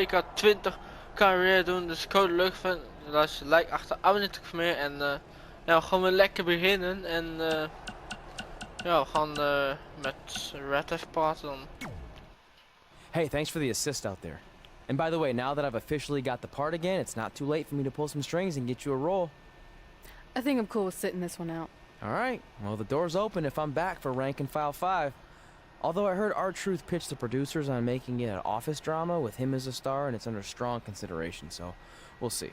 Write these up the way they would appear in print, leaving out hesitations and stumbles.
zeker 20 carrière doen. Dus code leuk vind dat je like achter, abonneer natuurlijk voor meer. En ja, gewoon weer lekker beginnen. En ja, we gaan met Red even praten dan. Hey, thanks for the assist out there. And by the way, now that I've officially got the part again, it's not too late for me to pull some strings and get you a role. I think I'm cool with sitting this one out. Alright, well the door's open if I'm back for Rank and File 5. Although I heard R-Truth pitch the producers on making it an office drama with him as a star and it's under strong consideration, so we'll see.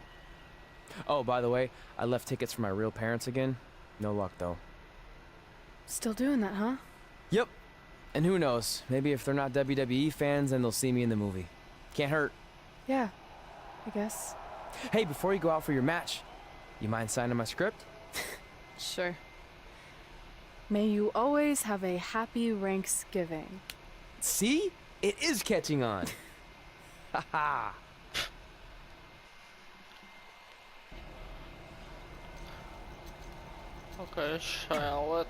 Oh, by the way, I left tickets for my real parents again. No luck though. Still doing that, huh? Yep. And who knows, maybe if they're not WWE fans, then they'll see me in the movie. Can't hurt. Yeah, I guess. Hey, before you go out for your match, you mind signing my script? Sure. May you always have a happy Ranksgiving. See? It is catching on. Haha. Okay, Charlotte.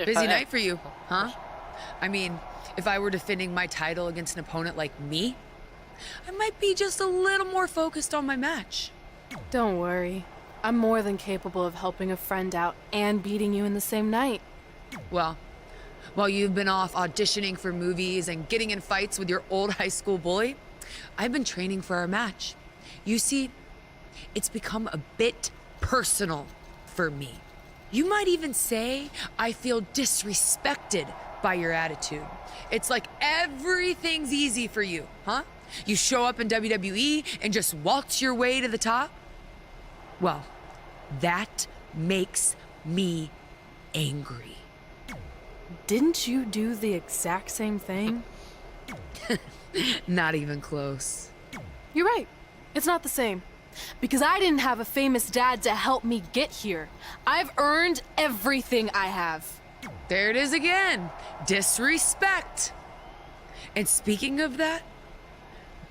Busy night for you, huh? I mean, if I were defending my title against an opponent like me, I might be just a little more focused on my match. Don't worry. I'm more than capable of helping a friend out and beating you in the same night. Well, while you've been off auditioning for movies and getting in fights with your old high school bully, I've been training for our match. You see, it's become a bit personal for me. You might even say I feel disrespected by your attitude. It's like everything's easy for you, huh? You show up in WWE and just waltz your way to the top? Well, that makes me angry. Didn't you do the exact same thing? Not even close. You're right. It's not the same. Because I didn't have a famous dad to help me get here. I've earned everything I have. There it is again. Disrespect. And speaking of that,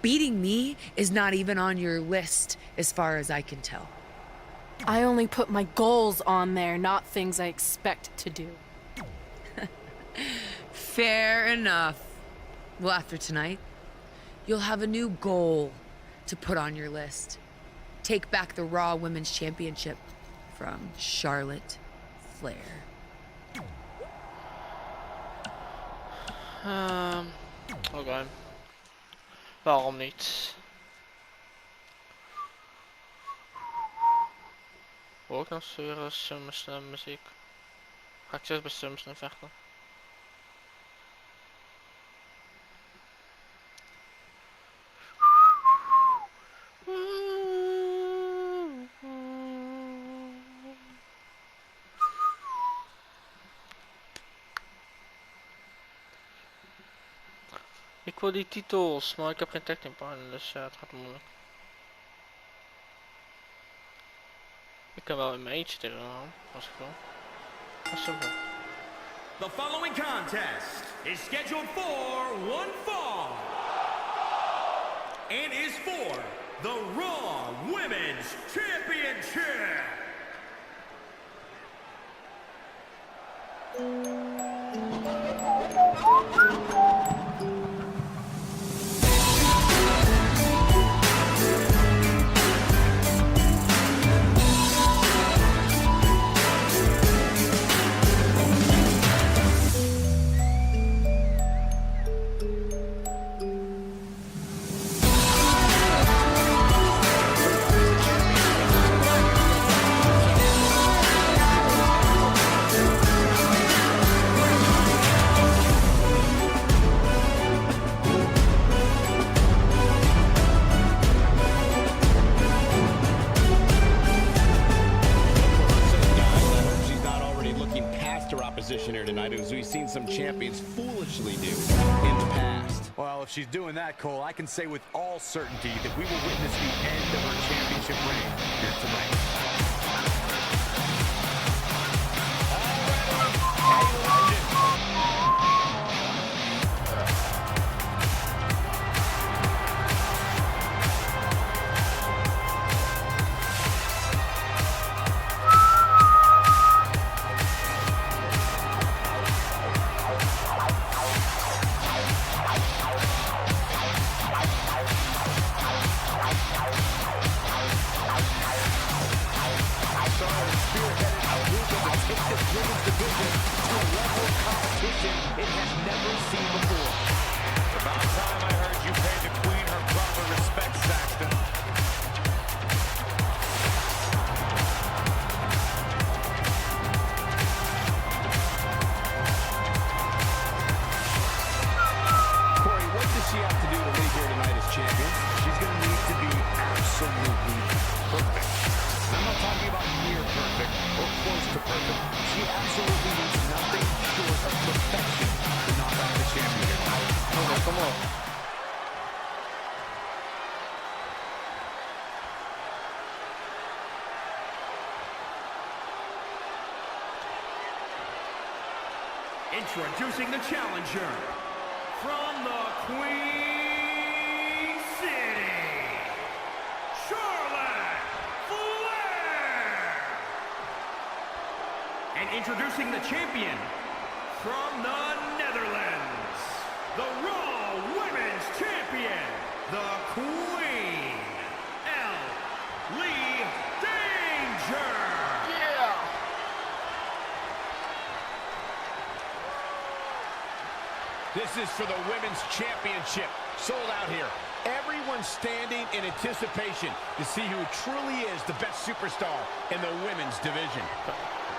beating me is not even on your list as far as I can tell. I only put my goals on there, not things I expect to do. Fair enough. Well, after tonight, you'll have a new goal to put on your list. Take back the Raw Women's Championship from Charlotte Flair. Okay. Waarom niet? Hoor ik nog zeuren, muziek? Ga ik zelfs bij Summerslam vechten? Ik wil die titels, maar ik heb geen tag team partner, dus ja, het gaat moeilijk. Ik kan wel in mijn eentje tegenaan, als ik wil. Dat is simpel. The following contest is scheduled for one fall and is for the Raw Women's Championship. Here tonight, as we've seen some champions foolishly do in the past. Well, if she's doing that, Cole, I can say with all certainty that we will witness the end of her championship reign here tonight. action it has never seen before. About time I heard you pay the queen her proper respect, Saxton. Corey, what does she have to do to leave here tonight as champion? She's going to need to be absolutely perfect. I'm not talking about near perfect or close to perfect. She absolutely needs nothing short of perfection to knock out the championship. Come on. Introducing the challenger from the Queen City, Charlotte Flair. And introducing the champion from the Netherlands, the Raw Women's Champion, the Queen, Lee Danger. Yeah. This is for the Women's Championship. Sold out here. Everyone's standing in anticipation to see who truly is the best superstar in the women's division.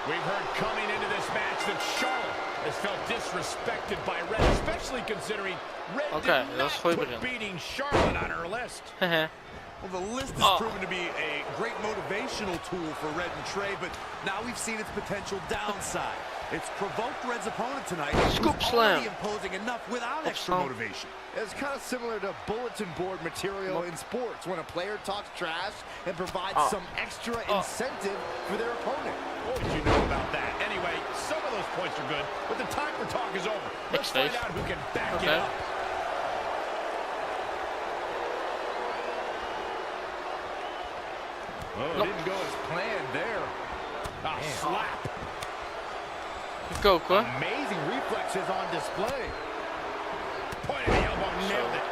We've heard coming into this match that Charlotte has felt disrespected by Red, especially considering Red Okay, did dat is not goed put begin. beating Charlotte on her list. Well, the list has proven to be a great motivational tool for Red and Trey, but now we've seen its potential downside. It's provoked Red's opponent tonight. Scoop who's slam. already imposing enough without extra slam. motivation. It's kind of similar to bulletin board material in sports when a player talks trash and provides some extra incentive for their opponent. What did you know about that? Anyway, some of those points are good, but the time for talk is over. Let's find out who can back it up. Oh, it didn't go as planned there. A slap. Go, hoor. Amazing reflexes on display. Point of the elbow, nailed it.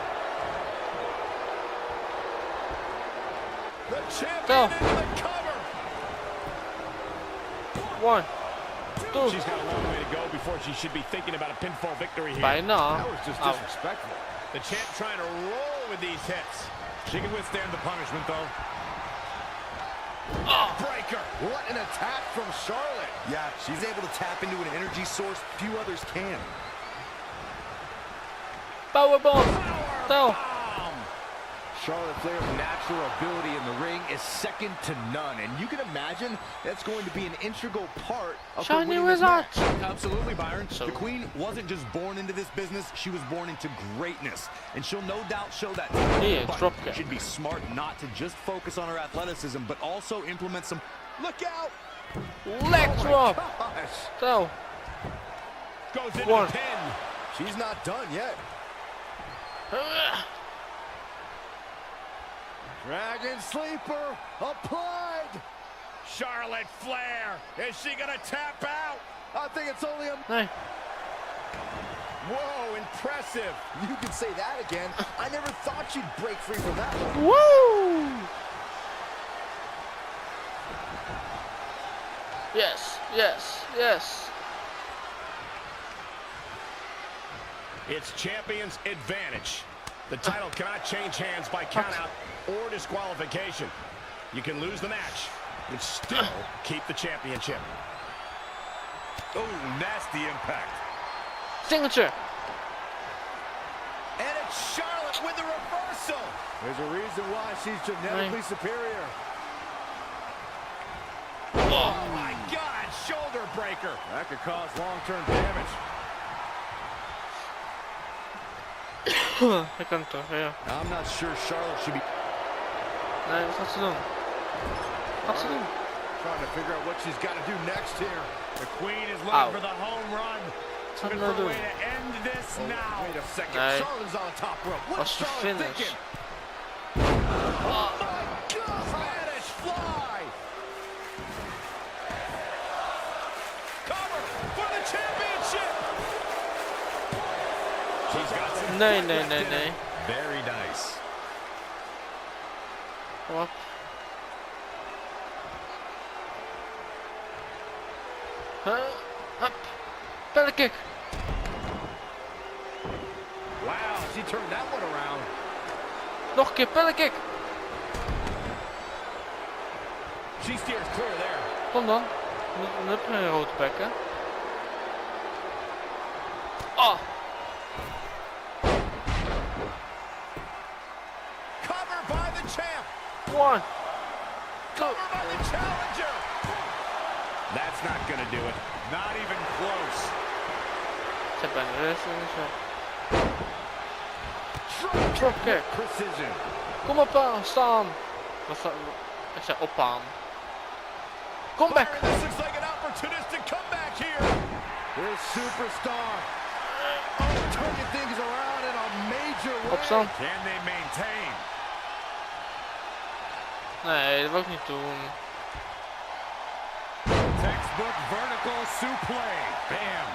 The champion into the cover. 1, 2. She's got a long way to go before she should be thinking about a pinfall victory here. Bijna. That was just disrespectful. The champ trying to roll with these hits. She can withstand the punishment, though. Breaker. What an attack from Charlotte. Yeah, she's able to tap into an energy source few others can. Powerbomb. Zo. Charlotte Flair's natural ability in the ring is second to none, and you can imagine that's going to be an integral part of her Shiny winning this Wizard. match. Absolutely, Byron. So- The Queen wasn't just born into this business, she was born into greatness. And she'll no doubt show that. Hier, But dropkick. she'd be smart not to just focus on her athleticism, but also implement some... Look out! Leg drop. Gosh, Zo. Goes into 1. the pin. She's not done yet. Dragon Sleeper applied. Charlotte Flair. Is she going to tap out? I think it's only a... Nee. Whoa, impressive. You can say that again. I never thought you'd break free from that one. Woo. Yes, yes, yes. It's champion's advantage. The title cannot change hands by countout or disqualification. You can lose the match, but still keep the championship. oh, nasty impact. Signature. And it's Charlotte with the reversal. There's a reason why she's genetically superior. Oh my God, shoulder breaker. That could cause long-term damage. Ik kan het toch, ja. I'm not sure Charlotte should be Nee, wat gaat ze doen? Wat gaat ze doen? Trying to figure out what she's got to do next here. The Queen is looking Ow. for the home run. Wat gaat ze Looking nou for a doen? way to end this now. Wait a second. Nee. Charlotte's on the top rope. What's What's the Charlotte finish? thinking? My God, Spanish fly. Cover for the championship. She's got some Nee, foot nee, left nee, in her. nee. Very nice. Wat? Hup. Belly kick. turn that one around. Nog een keer pillenkick. She steers clear there. Kom dan. Dan heb je een rode bek, hè. Oh. Cover by the champ. 1, 2. Cover by the challenger. That's not gonna do it. Not even close. Ze hebben een rust en zo. Drop kick. Precision. Kom op aan, staan. Ik zei op aan. Kom back. This looks like an opportunistic comeback here. This superstar. Oh, turning things around in a major way. Opstaan. Can they maintain? Nee, dat wil ik niet doen. Textbook vertical suplex. Bam.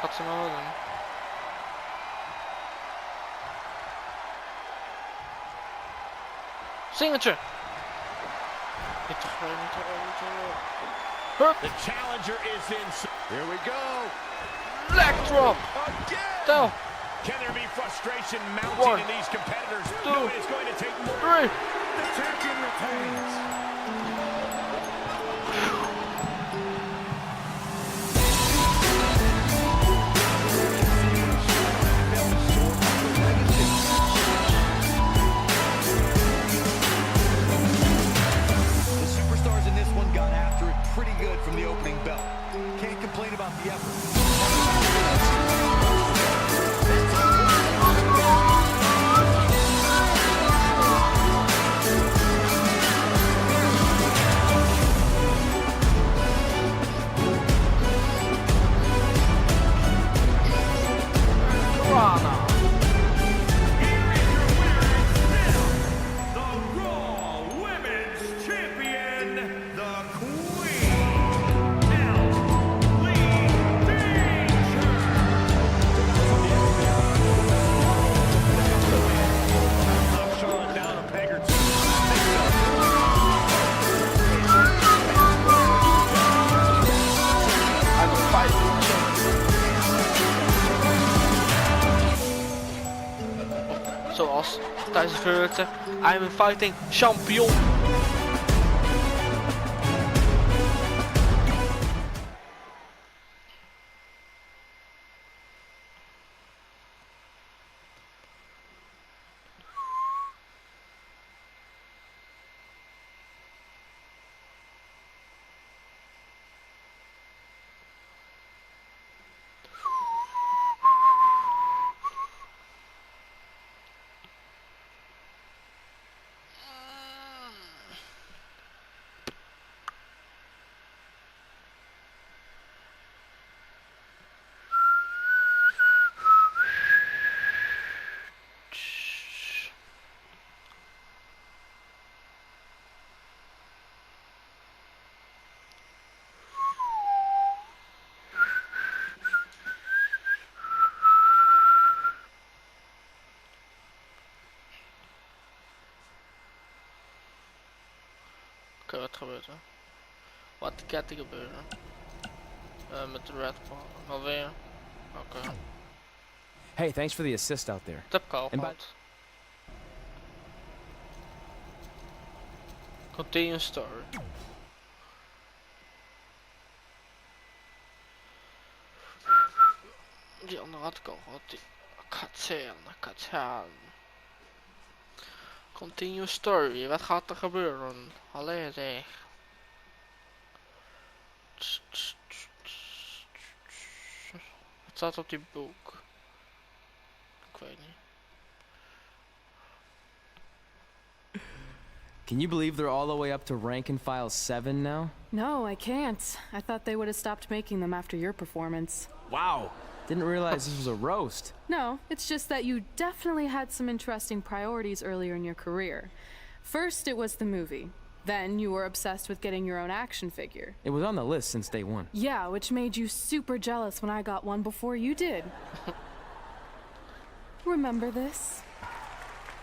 Gaat ze maar wel doen. Signature. Niet te groot, niet te groot, niet te groot. Hup. The challenger is in. Here we go. Leg drop. Again. Tel. Can there be frustration mounting 1, in these competitors? 2, No, it's going to take more. 3. The champion retains. The superstars in this one got after it pretty good from the opening bell. Can't complain about the effort. The Raw Women's Champion, the Queen, Knock Charlotte down a peg or two. I'm a fighting champion. Zoals tijdens de vuurwerk zegt, I'm a fighting champion. Oké, wat gebeurt er? Wat gaat er gebeuren? Met de red ball. Alweer. Oké. Hey, thanks for the assist out there. Dat heb ik al En gehad. Continue story. Die andere had ik al gehad. Die Katsaan. Continue story. Wat gaat er gebeuren? Allee zeg. Wat staat op die boek? Ik weet niet. Can you believe they're all the way up to rank and file 7 now? No, I can't. I thought they would have stopped making them after your performance. Wow. Didn't realize this was a roast. No, it's just that you definitely had some interesting priorities earlier in your career. First, it was the movie. Then you were obsessed with getting your own action figure. It was on the list since day one. Yeah, which made you super jealous when I got one before you did. Remember this?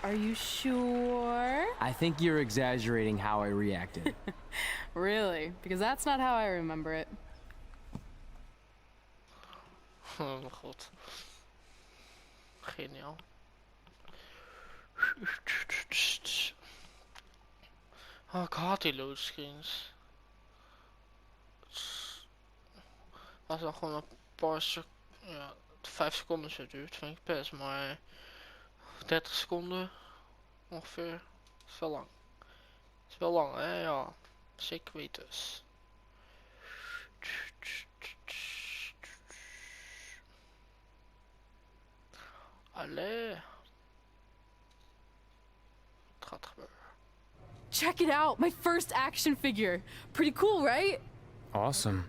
Are you sure? I think you're exaggerating how I reacted. Really? Because that's not how I remember it. Oh mijn god. Geniaal. Oh, ik haat die loadscreens. Als dan gewoon een paar ja, 5 seconden zo duurt, vind ik best, maar 30 seconden ongeveer is wel lang. Is wel lang, hè? Ja, zeker weten. Allee. Het gaat gebeuren. Check it out, my first action figure. Pretty cool, right? Awesome.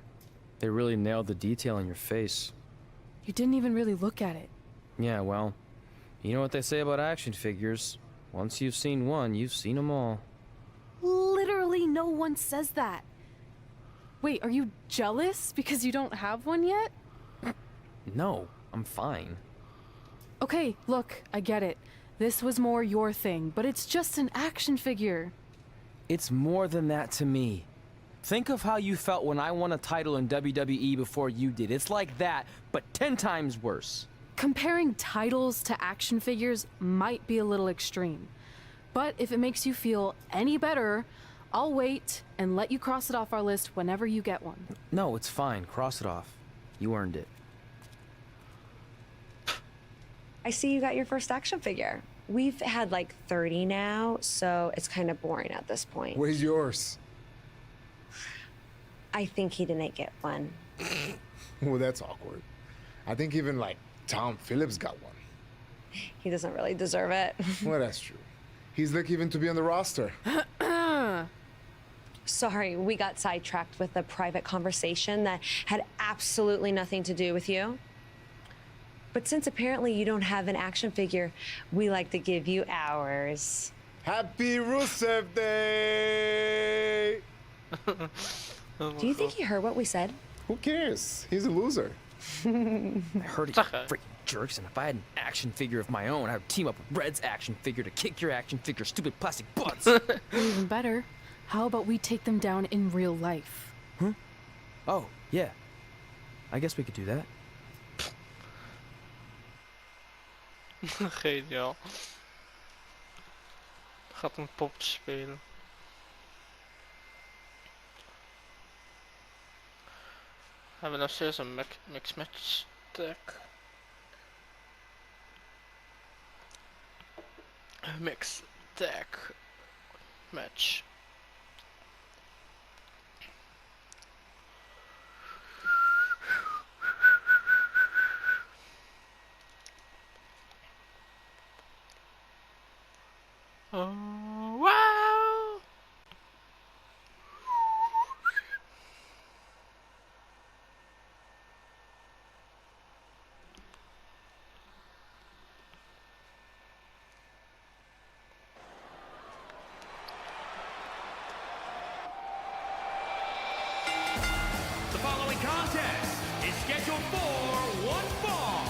They really nailed the detail in your face. You didn't even really look at it. Yeah, well, you know what they say about action figures. Once you've seen one, you've seen them all. Literally no one says that. Wait, are you jealous because you don't have one yet? No, I'm fine. Okay, look, I get it. This was more your thing, but it's just an action figure. It's more than that to me. Think of how you felt when I won a title in WWE before you did. It's like that, but 10 times worse. Comparing titles to action figures might be a little extreme. But if it makes you feel any better, I'll wait and let you cross it off our list whenever you get one. No, it's fine. Cross it off. You earned it. I see you got your first action figure. We've had like 30 now, so it's kind of boring at this point. Where's yours? I think he didn't get one. Well, that's awkward. I think even like Tom Phillips got one. He doesn't really deserve it. Well, that's true. He's lucky even to be on the roster. Sorry, we got sidetracked with a private conversation that had absolutely nothing to do with you. But since apparently you don't have an action figure, we like to give you ours. Happy Rusev Day! Do you think he heard what we said? Who cares? He's a loser. I heard it, you Okay. freaking jerks, and if I had an action figure of my own, I would team up with Red's action figure to kick your action figure stupid plastic butts. Or even better, how about we take them down in real life? Oh, yeah. I guess we could do that. Geniaal. Gaat een pop spelen. Hebben we nou steeds een mix match tag? Mix tag match. Oh, wow! The following contest is scheduled for one fall.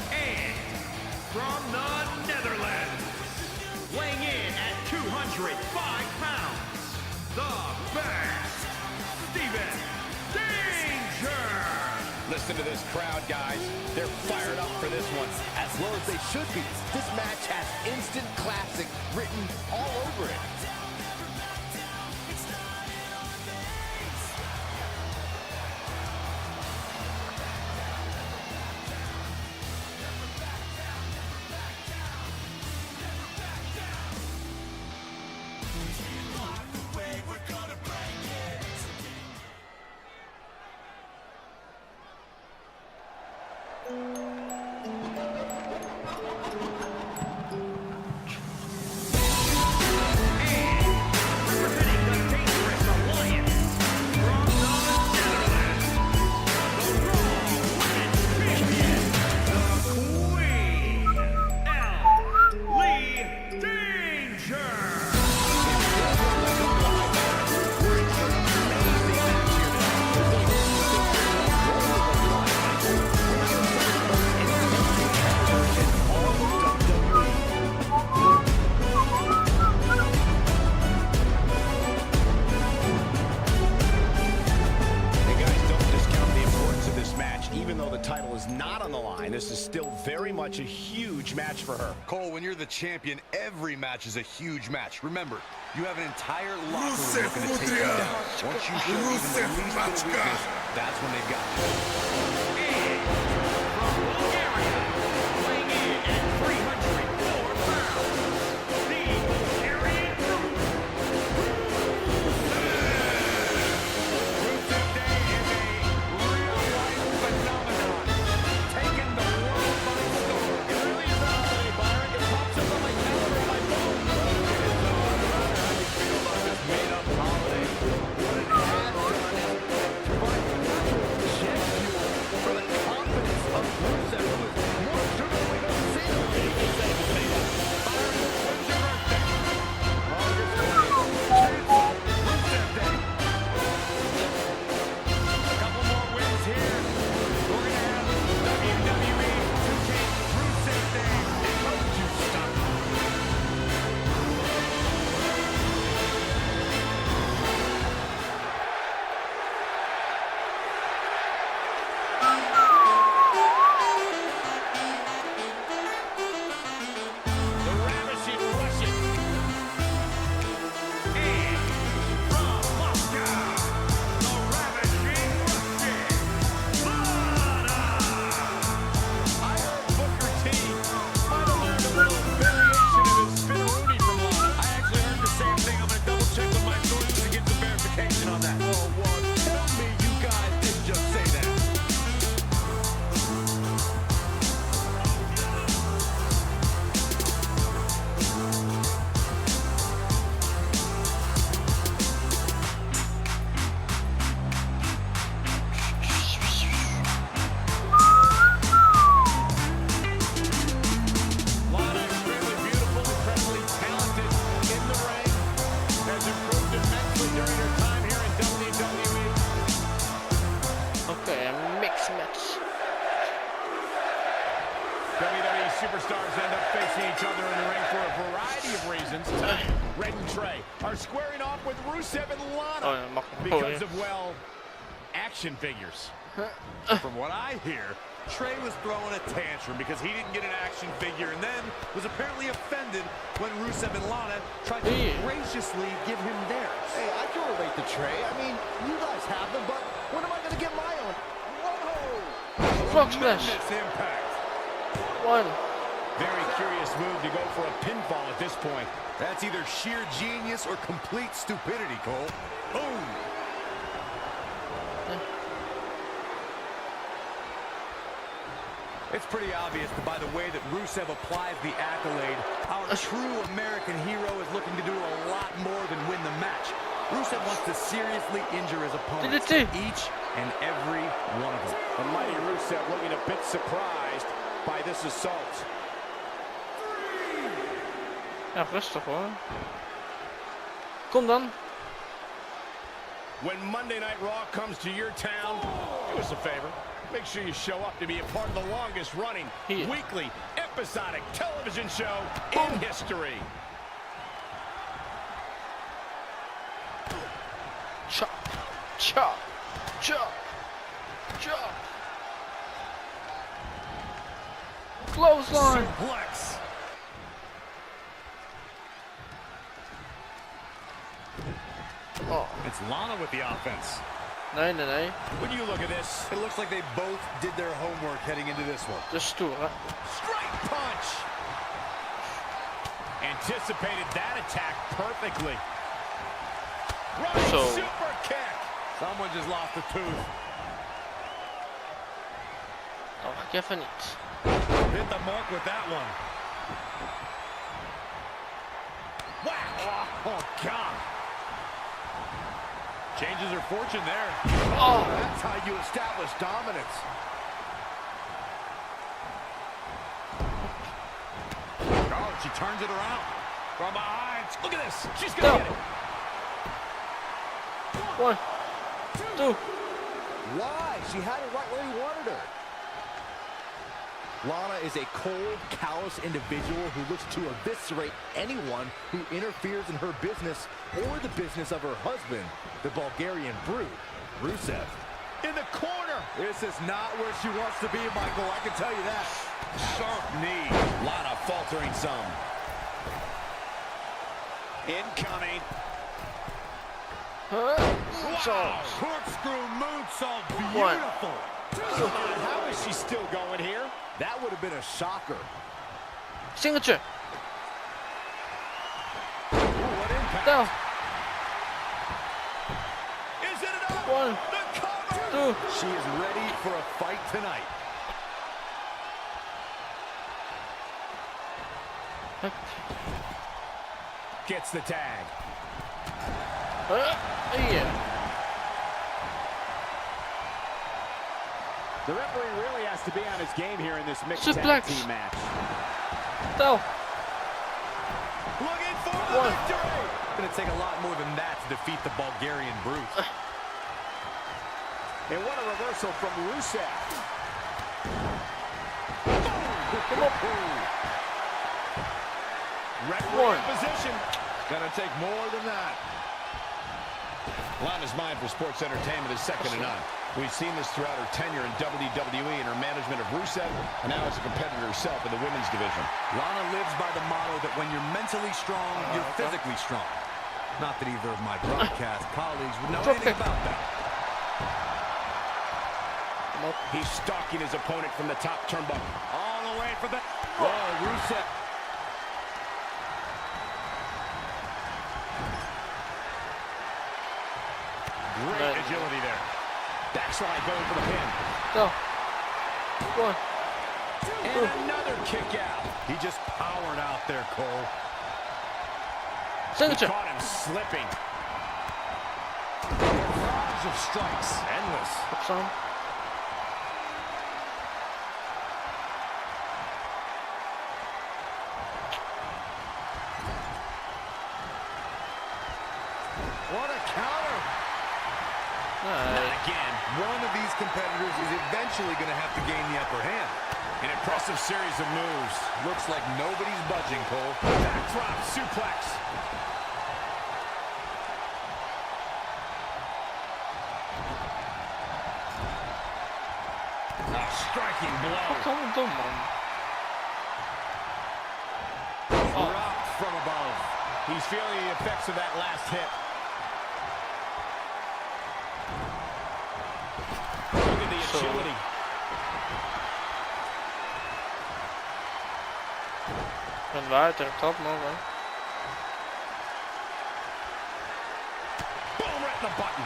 And from the Netherlands, weighing in at 205 pounds, the best, Steven Danger! Listen to this crowd, guys. They're fired up for this one, as well as they should be. This match has instant classic written all over it. Representing the Dangerous Alliance, from the Netherlands, the Raw Women's Champion, the Queen, Lee Danger! still very much a huge match for her. Cole, when you're the champion, every match is a huge match. Remember, you have an entire locker room looking to take you down. Once you show even the least little weakness, that's when they've got you. From Bulgaria, weighing in at 304 pounds, the Bulgarian Brute. Rusev Day is a real-life phenomenon, taking the world by storm. It really is a holiday, Byron. It pops up on my calendar on my phone. How do you feel about this made-up holiday? What it has done is provide natural jet fuel for the confidence of Rusev, who is more driven we've ever seen him. You can say it's made-up. Byron, when's your birthday? August 20th. Rusev Day. A couple more wins here. We're going to have WWE to take Rusev Day. Told you stuff. The ravishing Russian. And from Moscow, the ravishing Russian. I heard Booker T might have learned a little variation of his spinneroonie from Laat. I actually heard the same thing. I'm going to double check with my sources to get some verification on that. Well, tell me you guys didn't just say that. Lana, extremely beautiful, incredibly talented in the ring. Has improved immensely during her time here in WWE. Okay, a mixed match. WWE superstars end up facing each other in the ring for a variety of reasons. Tonight, Red and Trey are squaring off with Rusev and Lana Oh, yeah, because of, well, action figures. From what I hear, Trey was throwing a tantrum because he didn't get an action figure and then was apparently offended when Rusev and Lana tried to Yeah. graciously give him theirs. Hey, I can relate to Trey. I mean, you guys have them, but when am I going to get my own? Whoa! Frog splash. Tremendous impact. One. Very curious move to go for a pinfall at this point. That's either sheer genius or complete stupidity, Cole. Boom! It's pretty obvious that by the way that Rusev applies the accolade, our true American hero is looking to do a lot more than win the match. Rusev wants to seriously injure his opponents, Did it each and every one of them. The mighty Rusev looking a bit surprised by this assault. Ja, rustig hoor. Kom dan. When Monday Night Raw comes to your town, do us a favor. Make sure you show up to be a part of the longest running Here. weekly episodic television show in history. Chop. Chop. Chop. Chop. Clothesline. Suplex. Oh, It's Lana with the offense. nee, nee, nee. When you look at this, It looks like they both did their homework heading into this one. Dat is stoer, hè. straight punch. Anticipated that attack perfectly. Running So- super kick. Someone just lost a tooth. Dat mag ik even niet. Hit the mark with that one. Wow. Oh, God. Changes her fortune there. Oh, That's how you establish dominance. Oh, she turns it around. From behind. Look at this. She's No. going to get it. 1, 2. Why? She had it right where he wanted her. Lana is a cold, callous individual who looks to eviscerate anyone who interferes in her business or the business of her husband, the Bulgarian Brute, Rusev. In the corner. This is not where she wants to be, Michael. I can tell you that. Sharp knee. Lana faltering some. Incoming. Wow. Corkscrew moonsault. Beautiful. Come on, how is she still going here? That would have been a shocker. Signature. Ooh, what impact. No. Is it enough? 1, The cover. 2. She is ready for a fight tonight. Gets the tag. Yeah. The referee really has to be on his game here in this mixed Suplex. tag team match. No. Looking for the victory. It's going to take a lot more than that to defeat the Bulgarian brute. And what a reversal from Rusev. Referee in position. Gonna take more than that. Lana's mind for sports entertainment is second to none. We've seen this throughout her tenure in WWE and her management of Rusev, and now as a competitor herself in the women's division. Lana lives by the motto that when you're mentally strong, you're physically strong. Not that either of my broadcast colleagues would know anything about that. He's stalking his opponent from the top turnbuckle. All the way for the... Oh, Rusev. Great agility there. Backslide going for the pin. Go. 1. And another kick out. He just powered out there, Cole. Signature. Caught him slipping. Barrage of strikes. Endless. Some. What a counter. Not again. One of these competitors is eventually going to have to gain the upper hand. An impressive series of moves. Looks like nobody's budging, Cole. Backdrop suplex. A striking blow. Kom op, man. Dropped from above. He's feeling the effects of that last hit. Look at the agility. Met buiten, top man. Boom, right in the button.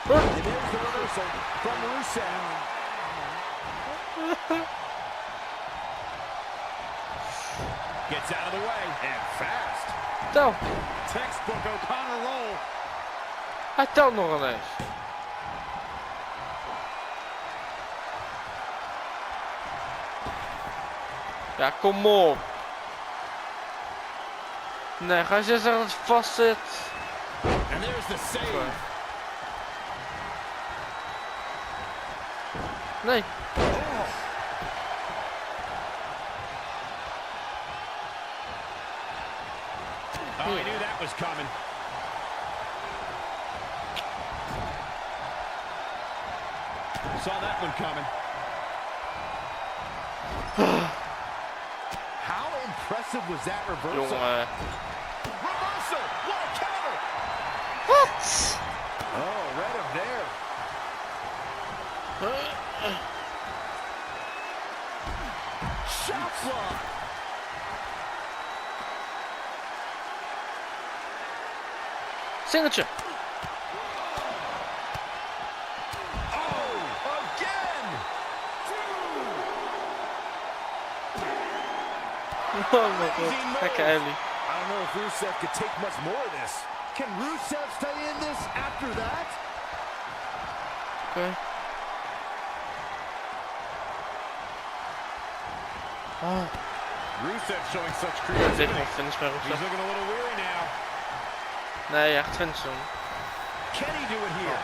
Huh? And there's the reversal from Rusev. Gets out of the way. And fast. Tel. Textbook O'Connor roll. Hij telt nog eens. Ja, kom op. Nee, ga je zeggen dat het vast zit. And there's the save. Nee. Oh, I knew that was coming. Saw that one coming. How impressive was that reversal? Jongen. Reversal! What a counter! Wat? Oh, read him there. Shot block. Singeltje. Oh, again! Oh mijn god. Lekker Ellie. I don't know if Rusev could take much more of this. Can Rusev stay in this after that? Oké. Ah, Rusev showing such dit creativity. mag finish bij He's Rusev. looking a little weary now. Nee, echt finish hem. Can he do it here?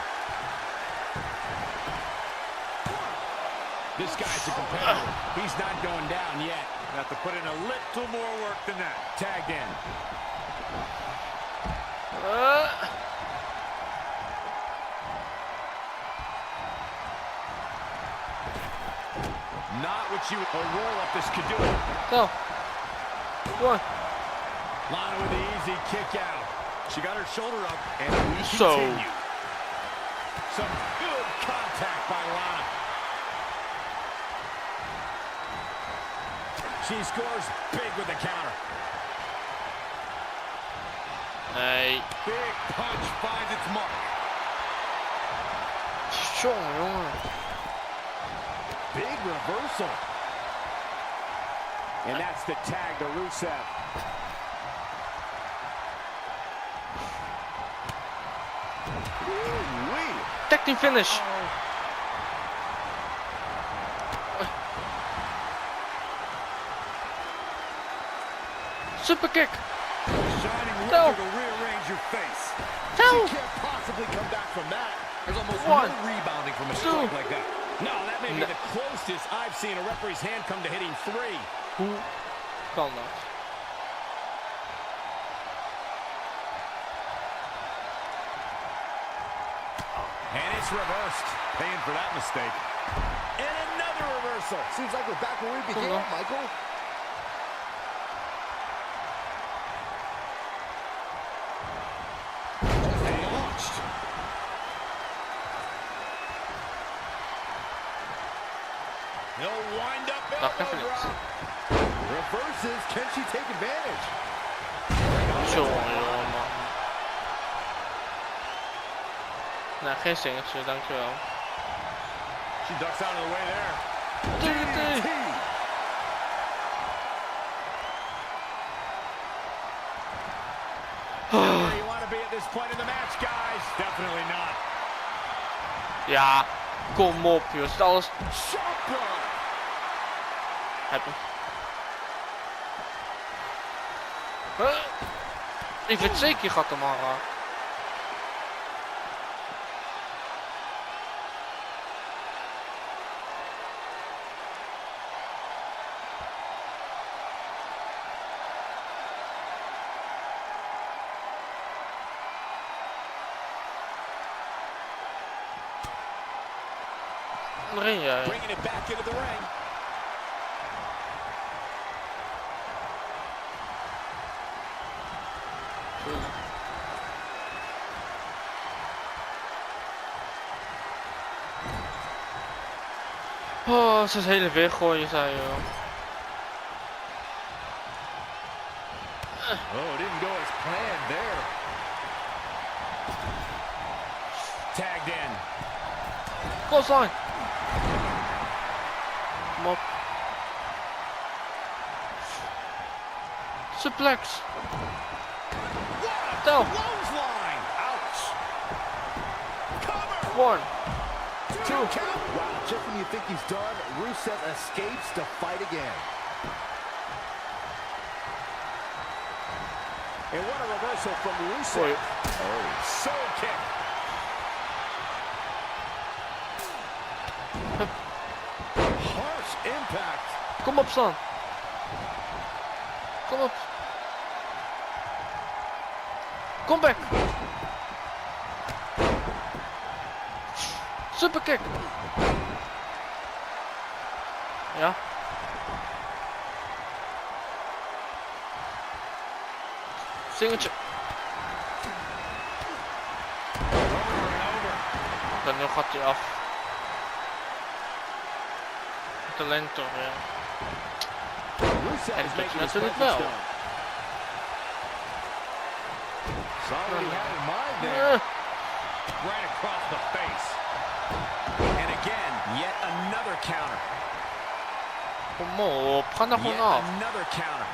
This guy's a competitor. He's not going down yet. Have to put in a little more work than that. Tagged in. Not what you a roll up this could do it. Go. One. Lana with the easy kick out. She got her shoulder up, and we So. continue. Some good contact by Lana. She scores big with the counter. Nee. Big punch finds its mark. Jongen. Big reversal. And that's the tag to Rusev. Ooh-wee. Tag team finish. Super kick. Shining No. razor to rearrange your face. No. She can't possibly come back from that. There's almost One. no rebounding from a strike like that. No, that may be the closest I've seen a referee's hand come to hitting 3. Hoe kan dat? And it's reversed. Paying for that mistake. And another reversal. Seems like we're back where we began, Michael. And launched. He'll wind up Wacht even elbow niet. drop. Reverses. Can she take advantage? Jongen, man. Nou, geen singeltje, dankjewel. She ducks out of the way there. DDT. Where you want to be at this point in the match, guys? Definitely not. Ja, kom op, joh. Is alles... Shot block. Heb hem. Huh? Ik weet zeker, je gaat hem al raken. Erin jij. Bringing it back into the ring. Oh, ze is hele weggooien, zei je wel. Oh, it didn't go as planned there. Tagged in. Clothesline. Kom op. Suplex. Tel. Clothesline. Ouch. Cover. 1, 2. Wow, just when you think he's done, Rusev escapes to fight again. And what a reversal from Rusev. Oei. Oh, soul kick. Harsh impact. Kom op, staan. Kom op. Kom back. Superkick. Ja. Singeltje. Dan nu gaat hij af. Talent toch, ja. En dat doet hij natuurlijk wel. Saw what he had in mind there. Right across the face. And again, yet another counter. Kom op, ga nou gewoon Yet af. another counter.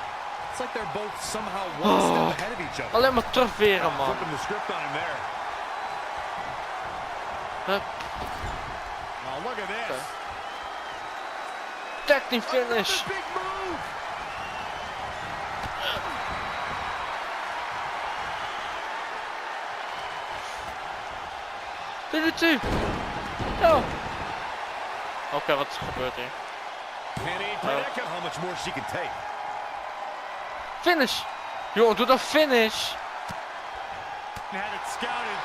It's like they're both somehow one step ahead of each other. Alleen maar terugveren, man. Flipping the script on him there. Hup. Oh, look at this. Tag team finish. Another big move. DDT. Oh. Oké, wat is er gebeurd hier? Penny Predicament. How much more she can take. Finish. Joh, doe dat finish. Had it scouted.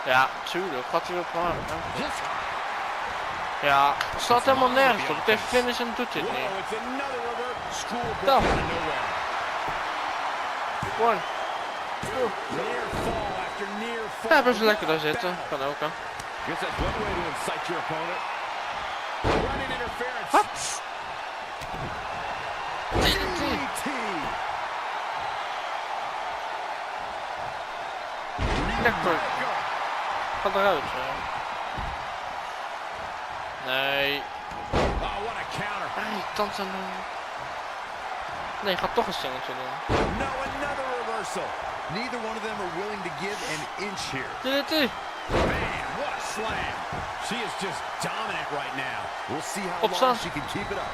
Ja, tuurlijk. Gaat hij op maken. Just Ja, het staat helemaal nergens op. Het heeft finish en doet dit niet. Stop. One. Two. Ja, blijf lekker daar zitten. Kan ook, hè. Wat? Lekker. Ga eruit. Nee. Irritant zijn. Nee, ga toch een singeltje doen. No, another reversal. Neither one of them are willing to give an inch here. DDT. Man, what a slam. She is just dominant right now. We'll see how long she can keep it up.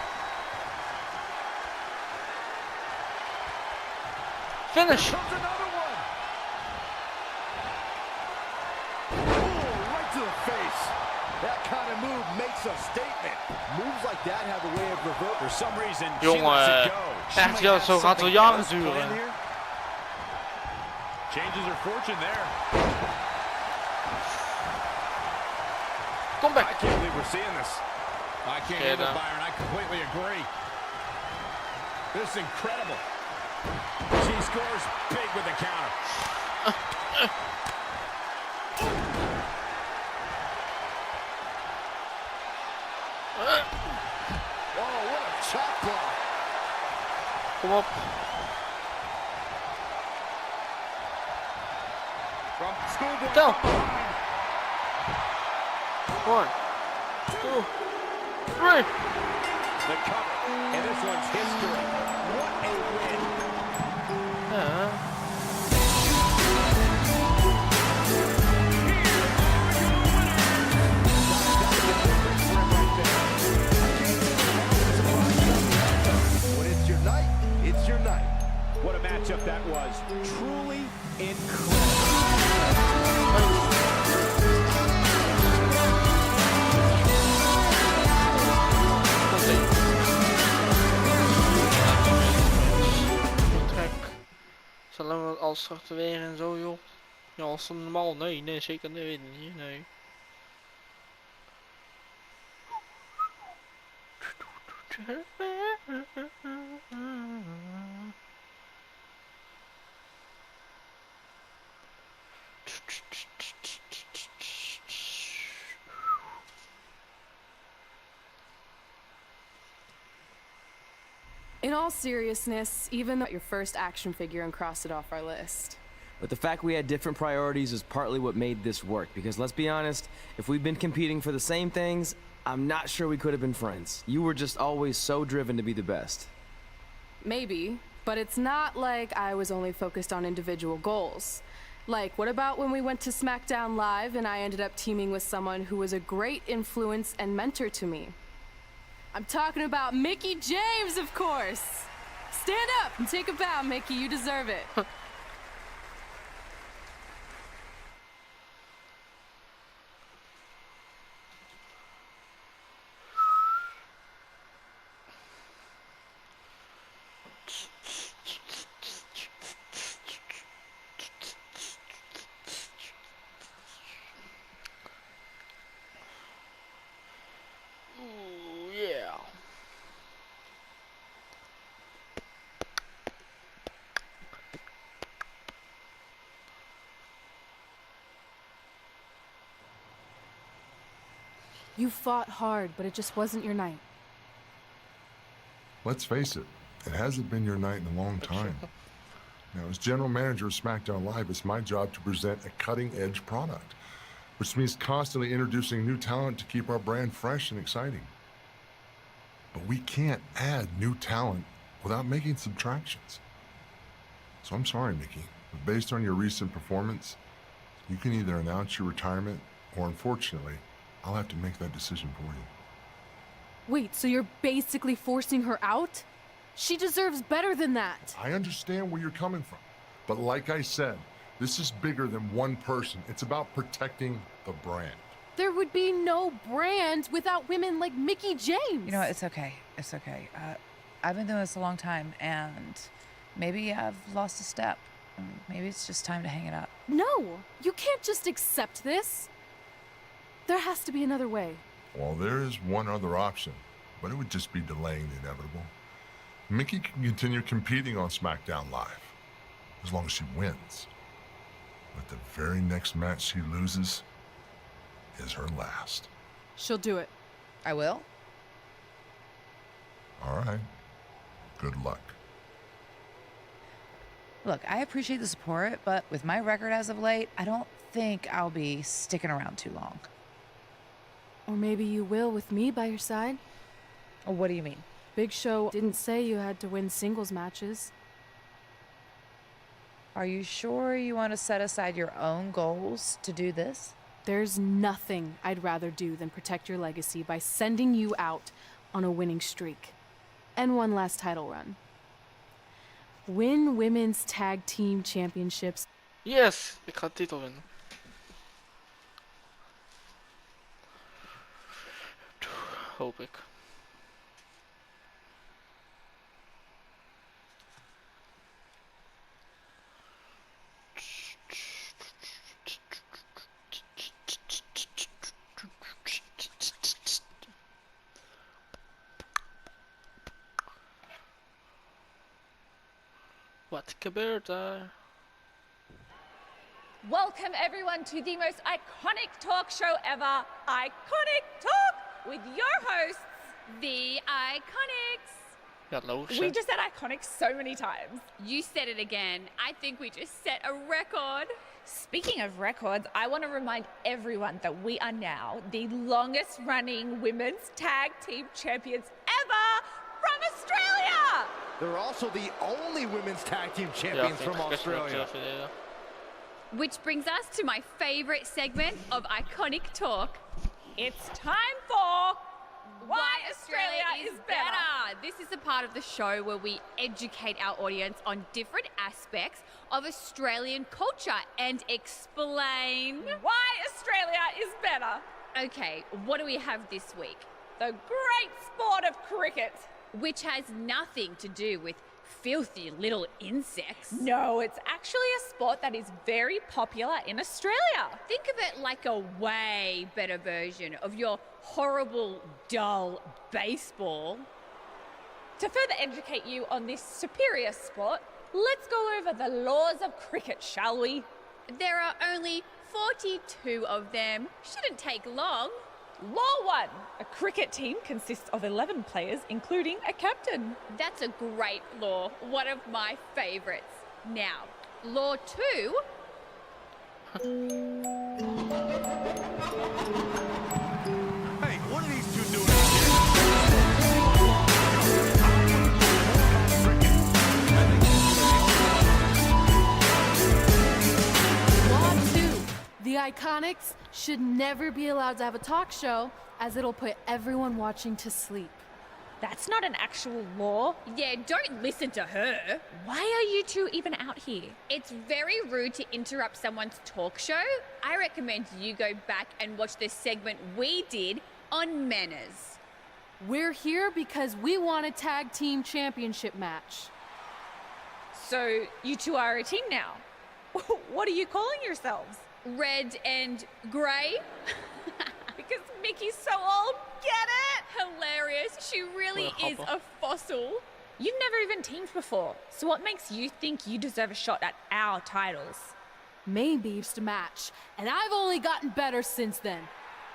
Finish. Comes another one. Ooh, right to the face. That kind of move makes a statement. Moves like that have a way of revert. For some reason, jongen, echt ja, zo gaat wel jaren duren. Changes her fortune there. Kom back. I can't believe we're seeing this. I can't handle Byron. I completely agree. This is incredible. She scores big with the counter. Oh, what a chop block. Kom op. From schoolboy. Go. 1, 2, 3. The cover. And this one's history. What a win. Ja. When it's your night, it's your night. What a matchup that was. Truly incredible. Zullen we als zwarte weer en zo, joh? Ja, als normaal, nee, zeker nee, weet ik niet, nee. In all seriousness, even though your first action figure and crossed it off our list. But the fact we had different priorities is partly what made this work, because let's be honest, if we'd been competing for the same things, I'm not sure we could have been friends. You were just always so driven to be the best. Maybe, but it's not like I was only focused on individual goals. Like, what about when we went to SmackDown Live and I ended up teaming with someone who was a great influence and mentor to me? I'm talking about Mickie James, of course! Stand up and take a bow, Mickie, you deserve it. You fought hard, but it just wasn't your night. Let's face it, it hasn't been your night in a long time. Now, as general manager of SmackDown Live, it's my job to present a cutting-edge product, which means constantly introducing new talent to keep our brand fresh and exciting. But we can't add new talent without making subtractions. So I'm sorry, Mickie, but based on your recent performance, you can either announce your retirement or, unfortunately, I'll have to make that decision for you. Wait, so you're basically forcing her out? She deserves better than that. I understand where you're coming from, but like I said, this is bigger than one person. It's about protecting the brand. There would be no brand without women like Mickie James. You know what? It's okay. It's okay. I've been doing this a long time, and maybe I've lost a step. Maybe it's just time to hang it up. No, you can't just accept this. There has to be another way. Well, there is one other option, but it would just be delaying the inevitable. Mickey can continue competing on SmackDown Live, as long as she wins. But the very next match she loses is her last. She'll do it. I will. All right. Good luck. Look, I appreciate the support, but with my record as of late, I don't think I'll be sticking around too long. Or maybe you will with me by your side. What do you mean? Big Show didn't say you had to win singles matches. Are you sure you want to set aside your own goals to do this? There's nothing I'd rather do than protect your legacy by sending you out on a winning streak. And one last title run. Win women's tag team championships. Yes, ik ga de titel winnen. Hoop ik. Wat gebeurt daar? Welcome everyone to the most iconic talk show ever, Iconic Talk, with your hosts, the Iconics. Ja, logisch. We just said iconic so many times. You said it again. I think we just set a record. Speaking of records, I want to remind everyone that we are now the longest running women's tag team champions ever from Australia. They're also the only women's tag team champions from Australia. Which brings us to my favorite segment of Iconic Talk. It's time for Why Australia is Better. This is the part of the show where we educate our audience on different aspects of Australian culture and explain why Australia is better. Okay, what do we have this week? The great sport of cricket. Which has nothing to do with filthy little insects. No, it's actually a sport that is very popular in Australia. Think of it like a way better version of your horrible, dull baseball. To further educate you on this superior sport, let's go over the laws of cricket, shall we? There are only 42 of them. Shouldn't take long. Law 1. A cricket team consists of 11 players, including a captain. That's a great law. One of my favourites. Now, Law 2. Hey, what are these two doing Law 2. The Iconics should never be allowed to have a talk show, as it'll put everyone watching to sleep. That's not an actual law. Yeah, don't listen to her. Why are you two even out here? It's very rude to interrupt someone's talk show. I recommend you go back and watch the segment we did on manners. We're here because we want a tag team championship match. So you two are a team now. What are you calling yourselves? Red and grey? Because Mickey's so old. Get it? Hilarious. She really is a fossil. You've never even teamed before. So what makes you think you deserve a shot at our titles? Maybe just a match. And I've only gotten better since then.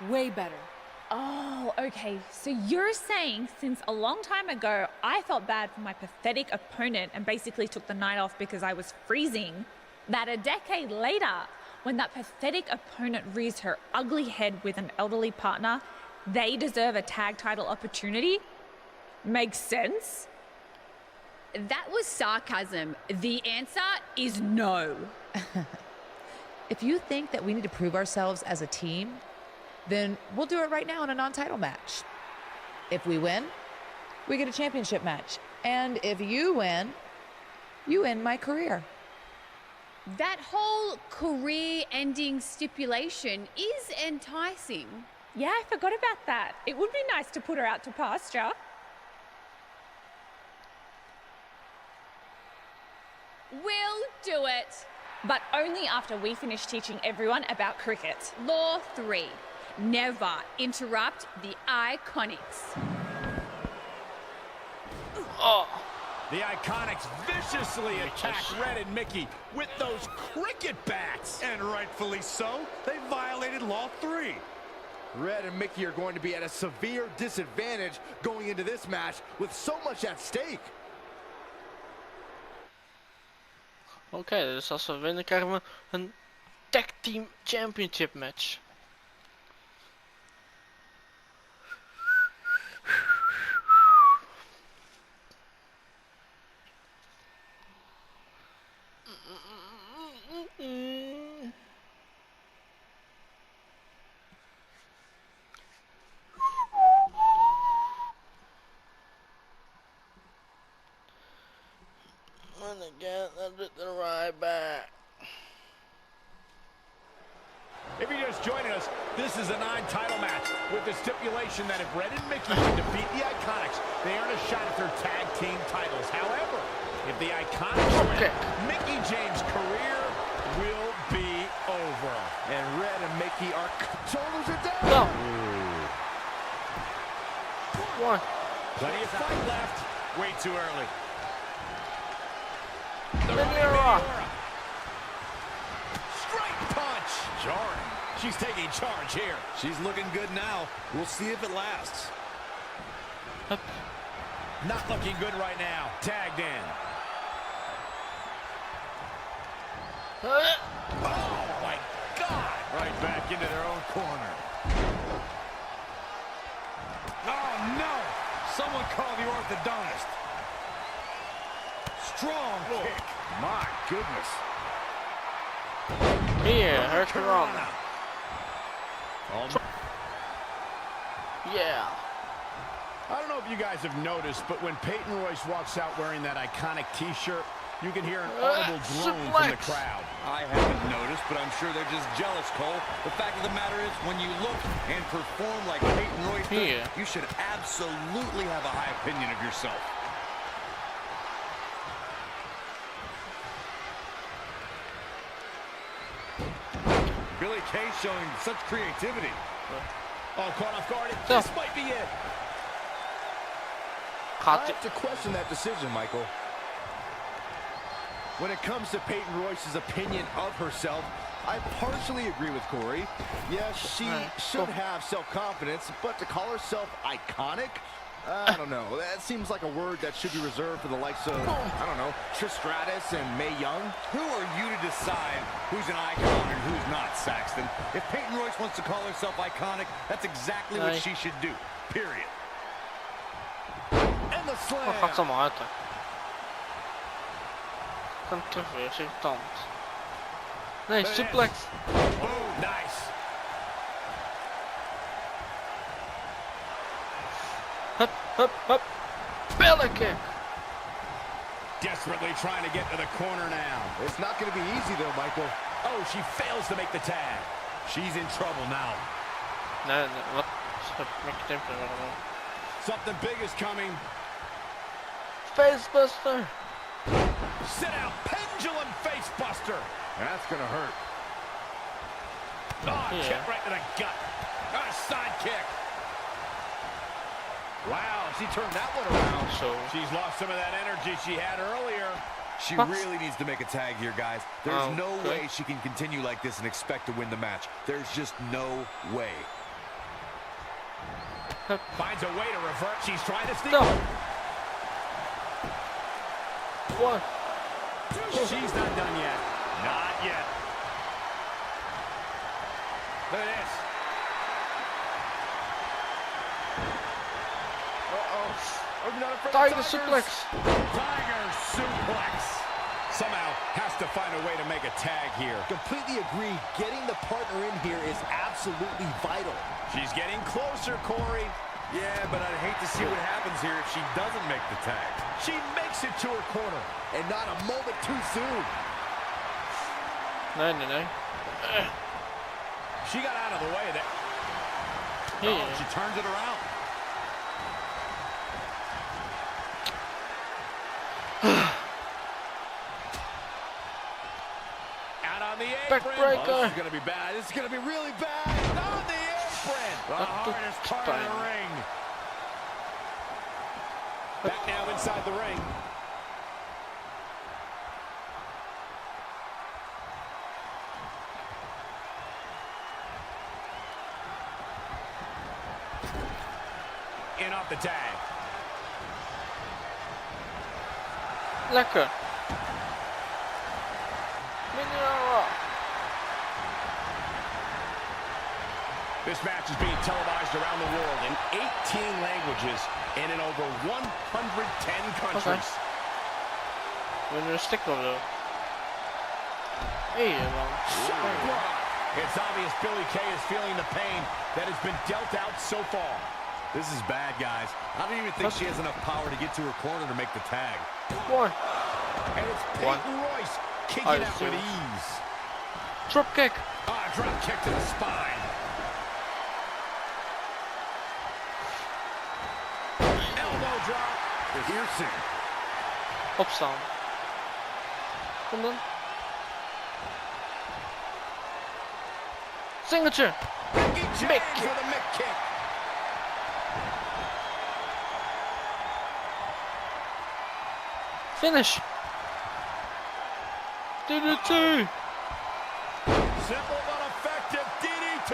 Way better. Oh, okay. So you're saying since a long time ago, I felt bad for my pathetic opponent and basically took the night off because I was freezing, that a decade later, when that pathetic opponent rears her ugly head with an elderly partner, they deserve a tag title opportunity? Makes sense? That was sarcasm. The answer is no. If you think that we need to prove ourselves as a team, then we'll do it right now in a non-title match. If we win, we get a championship match. And if you win my career. That whole career-ending stipulation is enticing. Yeah, I forgot about that. It would be nice to put her out to pasture. We'll do it. But only after we finish teaching everyone about cricket. Law 3. Never interrupt the Iconics. Oh. The Iconics viciously attack Red and Mickey with those cricket bats. And rightfully so. They violated Law 3. Red and Mickey are going to be at a severe disadvantage going into this match with so much at stake. Oké, dus als we winnen krijgen we een Tag Team Championship match. And again, I did the right back. If you're just joining us, this is a 9-title match with the stipulation that if Red and Mickey can defeat the Iconics, they earn a shot at their tag team titles. However, if the Iconics win, Mickey James' career will be over. And Red and Mickey are shoulders are down. No. One. Plenty of fight left. Way too early. Straight punch. Jarring. She's taking charge here. She's looking good now. We'll see if it lasts. Not looking good right now. Tagged in. Oh my God. Right back into their own corner. Oh no! Someone call the orthodontist. Strong kick. My goodness. Here, Hurricanrana. Yeah. I don't know if you guys have noticed, but when Peyton Royce walks out wearing that iconic T-shirt, you can hear an audible groan from the crowd. I haven't noticed, but I'm sure they're just jealous, Cole. The fact of the matter is, when you look and perform like Peyton Royce does, you should absolutely have a high opinion of yourself. Billy Kay showing such creativity. Oh, caught off guard. This might be it. I have to question that decision, Michael. When it comes to Peyton Royce's opinion of herself, I partially agree with Corey. Yes, she should have self-confidence, but to call herself iconic? I don't know. That seems like a word that should be reserved for the likes of, I don't know, Trish Stratus and Mae Young. Who are you to decide who's an icon and who's not, Saxton? If Peyton Royce wants to call herself iconic, that's exactly what she should do, period. And the slam. Wat gaat ze allemaal uit? Kan terug weer, zeg tand. Nee, suplex. Oh, nice. Hup, hup, hup. Belly kick. Desperately trying to get to the corner now. It's not going to be easy, though, Michael. Oh, she fails to make the tag. She's in trouble now. Nee, wat? Met je tempo allemaal. Something big is coming. Facebuster. Sit out, pendulum facebuster. That's going to hurt. Oh, kick right to the gut. A side kick. Wow, she turned that one around. So she's lost some of that energy she had earlier. She really needs to make a tag here, guys. There's no way she can continue like this and expect to win the match. There's just no way. Finds a way to revert. She's trying to sneak. One. She's not done yet. Not yet. Look at this. Tiger suplex. Tiger suplex. Somehow has to find a way to make a tag here. Completely agree. Getting the partner in here is absolutely vital. She's getting closer, Corey. Yeah, but I'd hate to see what happens here if she doesn't make the tag. She makes it to her corner. And not a moment too soon. Nee, nee, nee. She got out of the way of that. Oh, she turns it around. Out on the apron. Backbreaker. Oh, this is going to be bad. This is going to be really bad. On the apron. spread. The hardest part of the ring. Back now inside the ring. In off the tag. Lekker. This match is being televised around the world in 18 languages and in over 110 countries. Ben er een stick op zo. Hey man. It's obvious Billy Kay is feeling the pain that has been dealt out so far. This is bad, guys. I don't even think she has enough power to get to her corner to make the tag. One. And it's Peyton Royce kicking out with ease. Drop kick. Drop kick to the spine. Elbow drop. Piercing. Opstaan. Kom dan. Signature. Mick for the Mick kick. Finish. DDT. Simple but effective DDT.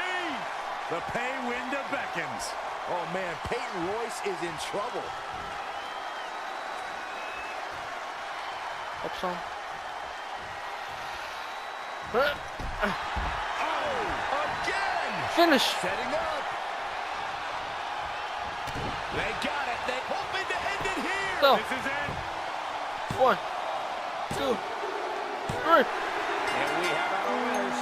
The pay window beckons. Oh man, Peyton Royce is in trouble. Opstaan. Again. Finish. Setting up. They got it. They hoping to end it here. Go. This is it. 1, 2, 3. And we have our winners.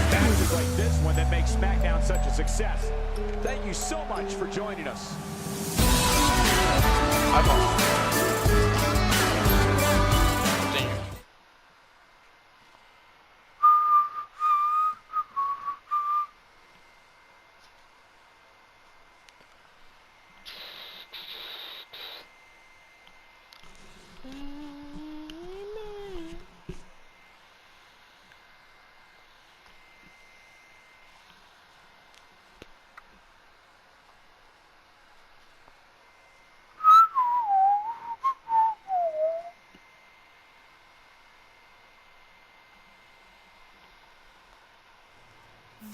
Matches like this one that makes SmackDown such a success. Thank you so much for joining us.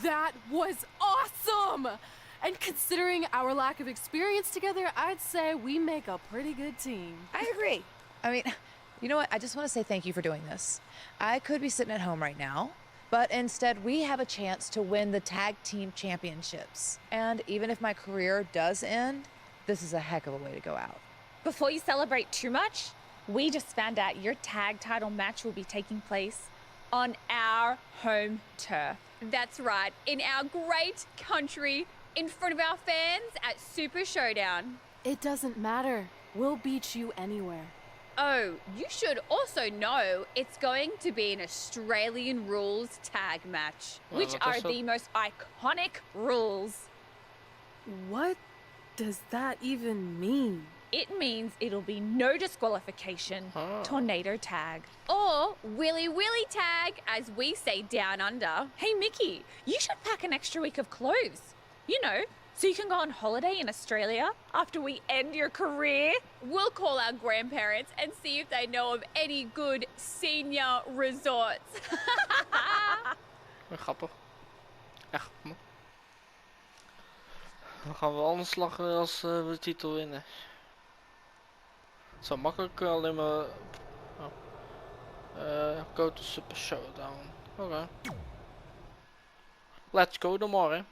That was awesome! And considering our lack of experience together, I'd say we make a pretty good team. I agree. I mean, you know what? I just want to say thank you for doing this. I could be sitting at home right now, but instead we have a chance to win the tag team championships. And even if my career does end, this is a heck of a way to go out. Before you celebrate too much, we just found out your tag title match will be taking place on our home turf. That's right, in our great country, in front of our fans at Super Showdown. It doesn't matter. We'll beat you anywhere. Oh, you should also know it's going to be an Australian rules tag match, which are the most iconic rules. What does that even mean? It means it'll be no disqualification, tornado tag. Or Willy Willy tag, as we say down under. Hey, Mickey, you should pack an extra week of clothes. You know, so you can go on holiday in Australia after we end your career. We'll call our grandparents and see if they know of any good senior resorts. Grappig. Echt. Dan gaan we anders lachen als we de titel winnen. Het is wel makkelijk, alleen maar... go to Super Showdown. Oké. Let's go dan maar, hè.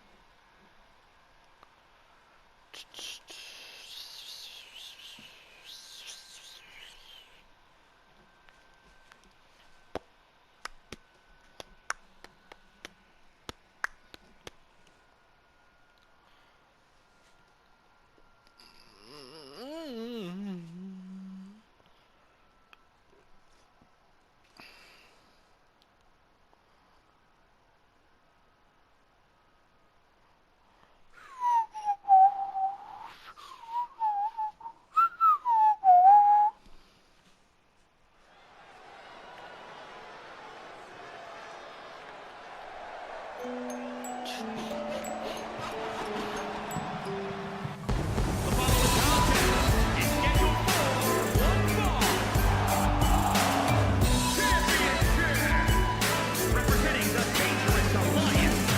Representing the Dangerous Alliance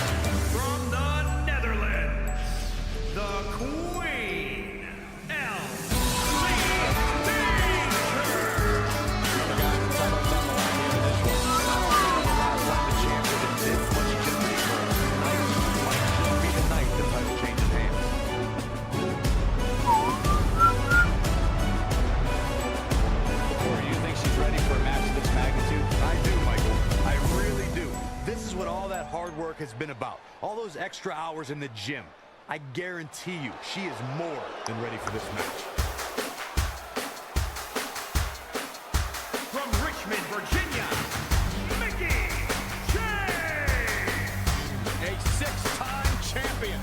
from the Netherlands, the Queen, hard work has been about. All those extra hours in the gym. I guarantee you, she is more than ready for this match. From Richmond, Virginia, Mickey James! A 6-time champion.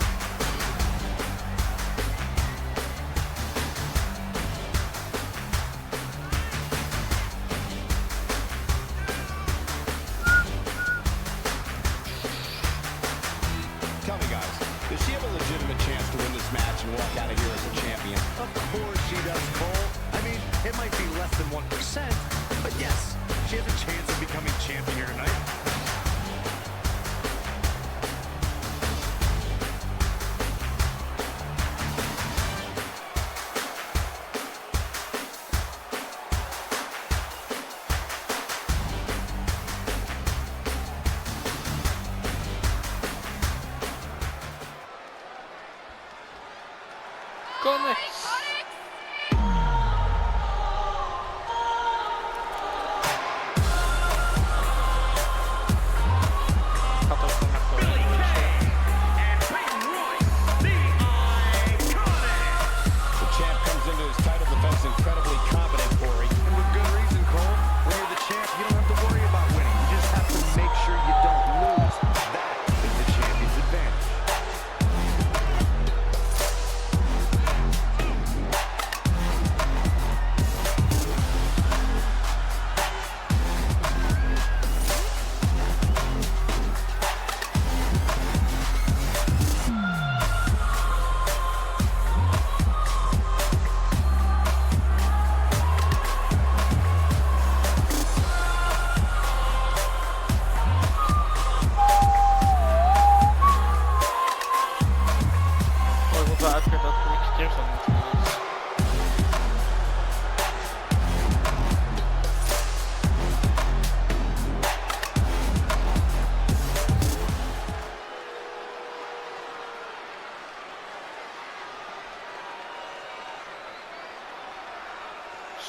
Tell me, guys, does she have a legitimate chance to win this match and walk out of here as a champion? Of course she does, Cole. I mean, it might be less than 1%, but yes, she has a chance of becoming champion here tonight. Comics. The champ comes into his title defense incredibly confident, Corey. And with good reason, Cole. When you're the champ, you don't have to worry about winning. You just have to make sure you don't lose. That is the champion's advantage. Oh, ik moet wel uitkijken dat ik een keer van moet doen.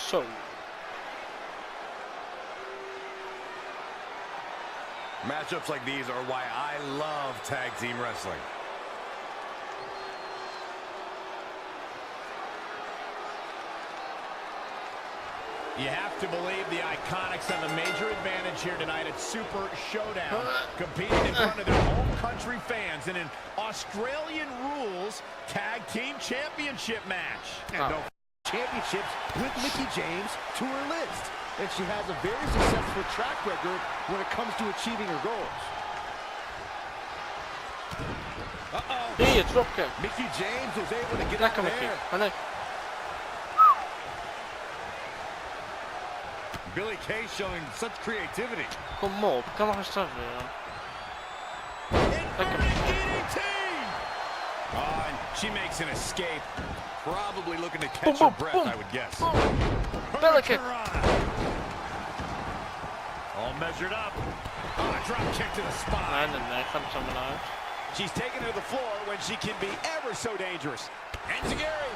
Zo. Matchups like these are why I love tag team wrestling. You have to believe the Iconics have a major advantage here tonight at Super Showdown, competing in front of their home country fans in an Australian rules tag team championship match. And no championships with Mickey James to her list. And she has a very successful track record when it comes to achieving her goals. Hier, dropkick. Mickey James was able to get Lekker out Mickey. there. Maar nee. Billy Kay showing such creativity. Kom op, ik kan nog eens straffen. Lekker. DDT! Oh, and she makes an escape. Probably looking to catch her breath, I would guess. Billy kick. All measured up. Oh, a drop kick to the spine. Nee, gaat het zo maar uit. She's taken to the floor when she can be ever so dangerous. Enziguri.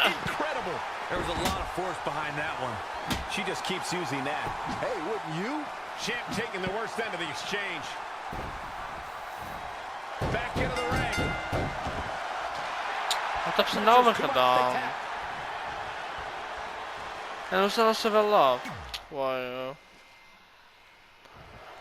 Incredible. There was a lot of force behind that one. She just keeps using that. Hey, wouldn't you? Champ taking the worst end of the exchange. Back into the ring. Wat heb ze nou weer gedaan? En hoe snel is ze wel af? Wow.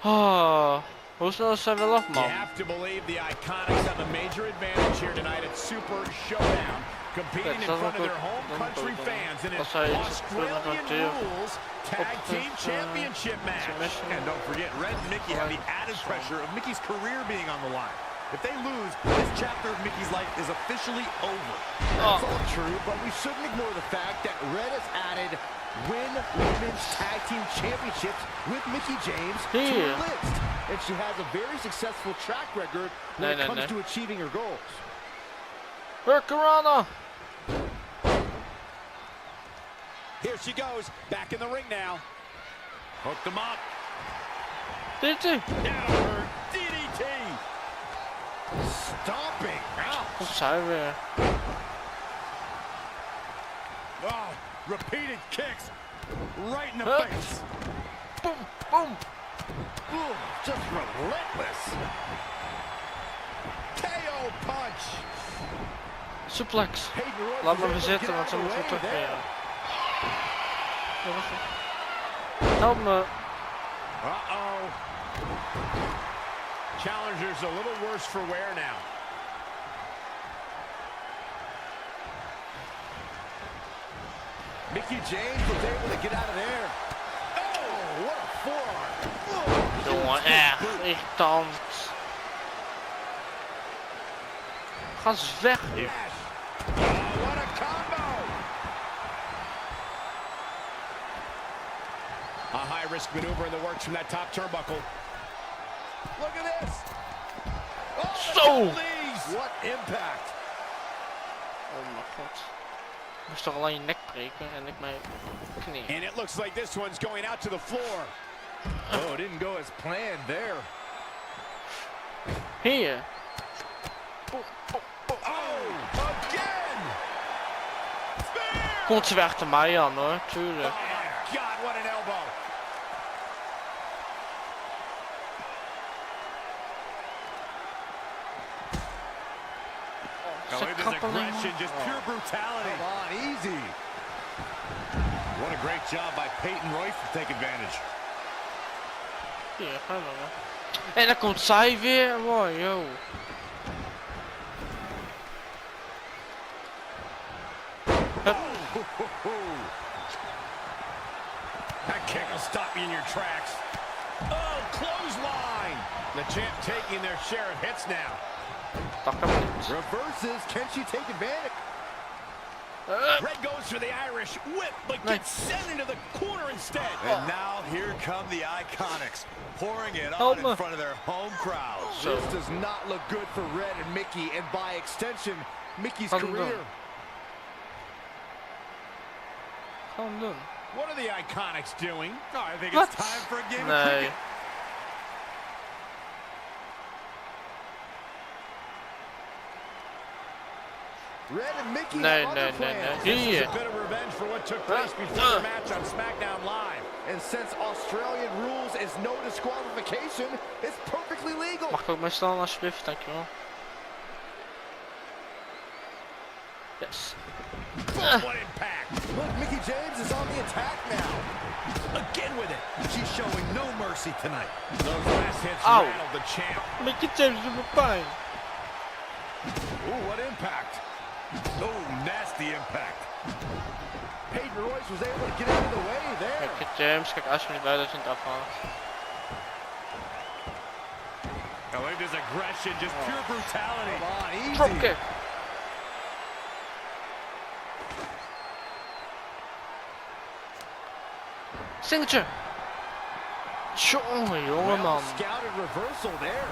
Oh, hoe snel is ze wel af, man? You have to believe the Iconics have a major advantage here tonight at Super Showdown, competing in front of their home country fans in an Australian rules tag team championship match. And don't forget, Red and Mickey have the added pressure of Mickey's career being on the line. If they lose, this chapter of Mickey's life is officially over. That's all true, but we shouldn't ignore the fact that Red has added win women's tag team championships with Mickey James to her list. And she has a very successful track record when it comes to achieving her goals. Hurricanrana! Here she goes, back in the ring now. Hooked them up. DDT! Down her DDT! Stomping! Ouch! Hoe zijn we? Oh, repeated kicks right in the face. Boom, boom. Ooh, just relentless. KO punch. Suplex. Laat me zitten, want ze moeten toch weer. Help me. Uh-oh. Challenger's a little worse for wear now. Mickey James was able to get out of there. Oh, what a forearm. Jongen, echt irritant. Ga eens weg. Yes. Oh, what a combo. A high-risk maneuver in the works from that top turnbuckle. Look at this. Oh, Zo. What impact. Oh mijn god. Ik moest toch alleen je nek breken en ik mijn knie. And it looks like this one's going out to the floor. Oh, it didn't go as planned there. Hier. Oh, again. Komt ze weer achter mij aan hoor, tuurlijk. Oh, God, what an elbow. Aggression, just pure brutality. Come on, easy. What a great job by Peyton Royce to take advantage. Hier, gaan we. En dan komt zij weer. Wow, yo. That kick will stop you in your tracks. Oh, clothesline. The champ taking their share of hits now. Reverses, can she take advantage? Red goes for the Irish whip, but gets sent into the corner instead. And now here come the Iconics, pouring it on in front of their home crowds. This does not look good for Red and Mickey, and by extension, Mickey's career. What are the Iconics doing? Oh, I think it's time for a game of cricket. Red and Mickey Nee. This is a bit of revenge for what took place before the match on SmackDown Live. And since Australian rules is no disqualification, it's perfectly legal. Mag ik ook mee staan alsjeblieft, dankjewel. Yes. What impact. Look, Mickey James is on the attack now. Again with it. She's showing no mercy tonight. Those last hits rattled the champ. Mickey James doet me pijn. Ooh, what impact. Oh, nasty impact. Peyton Royce was able to get out of the way there. Mickey James, kijk alsjeblieft bij dat je het afhaalt. I believe this aggression, just pure brutality. Come on, easy. Dropkick. Signature. Jongen man. Scouted reversal there.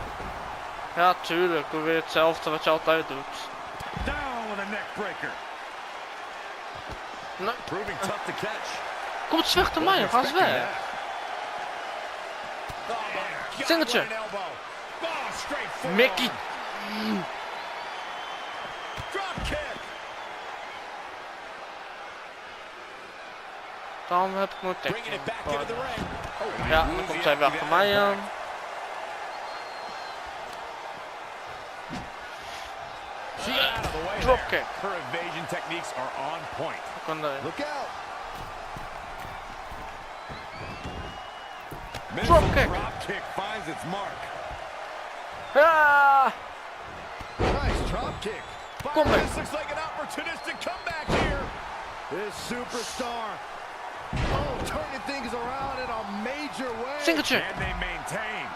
Ja tuurlijk, doe weer hetzelfde wat je altijd doet. Down with a neckbreaker. Nee. Proving tough to catch. Kom het weg naar mij, ga eens weg. Signature. Mickey. Drop kick. Dan heb ik mijn tag. Bringing it back into the ring. Ja, dan komt zij weer achter mij aan. Dropkick. Her evasion techniques are on point. Look out. Dropkick. Drop kick finds its mark. Ah! Nice drop kick. Kom maar. This looks like an opportunistic comeback here. This superstar, turning things around in a major way. Singeltje. And they maintain.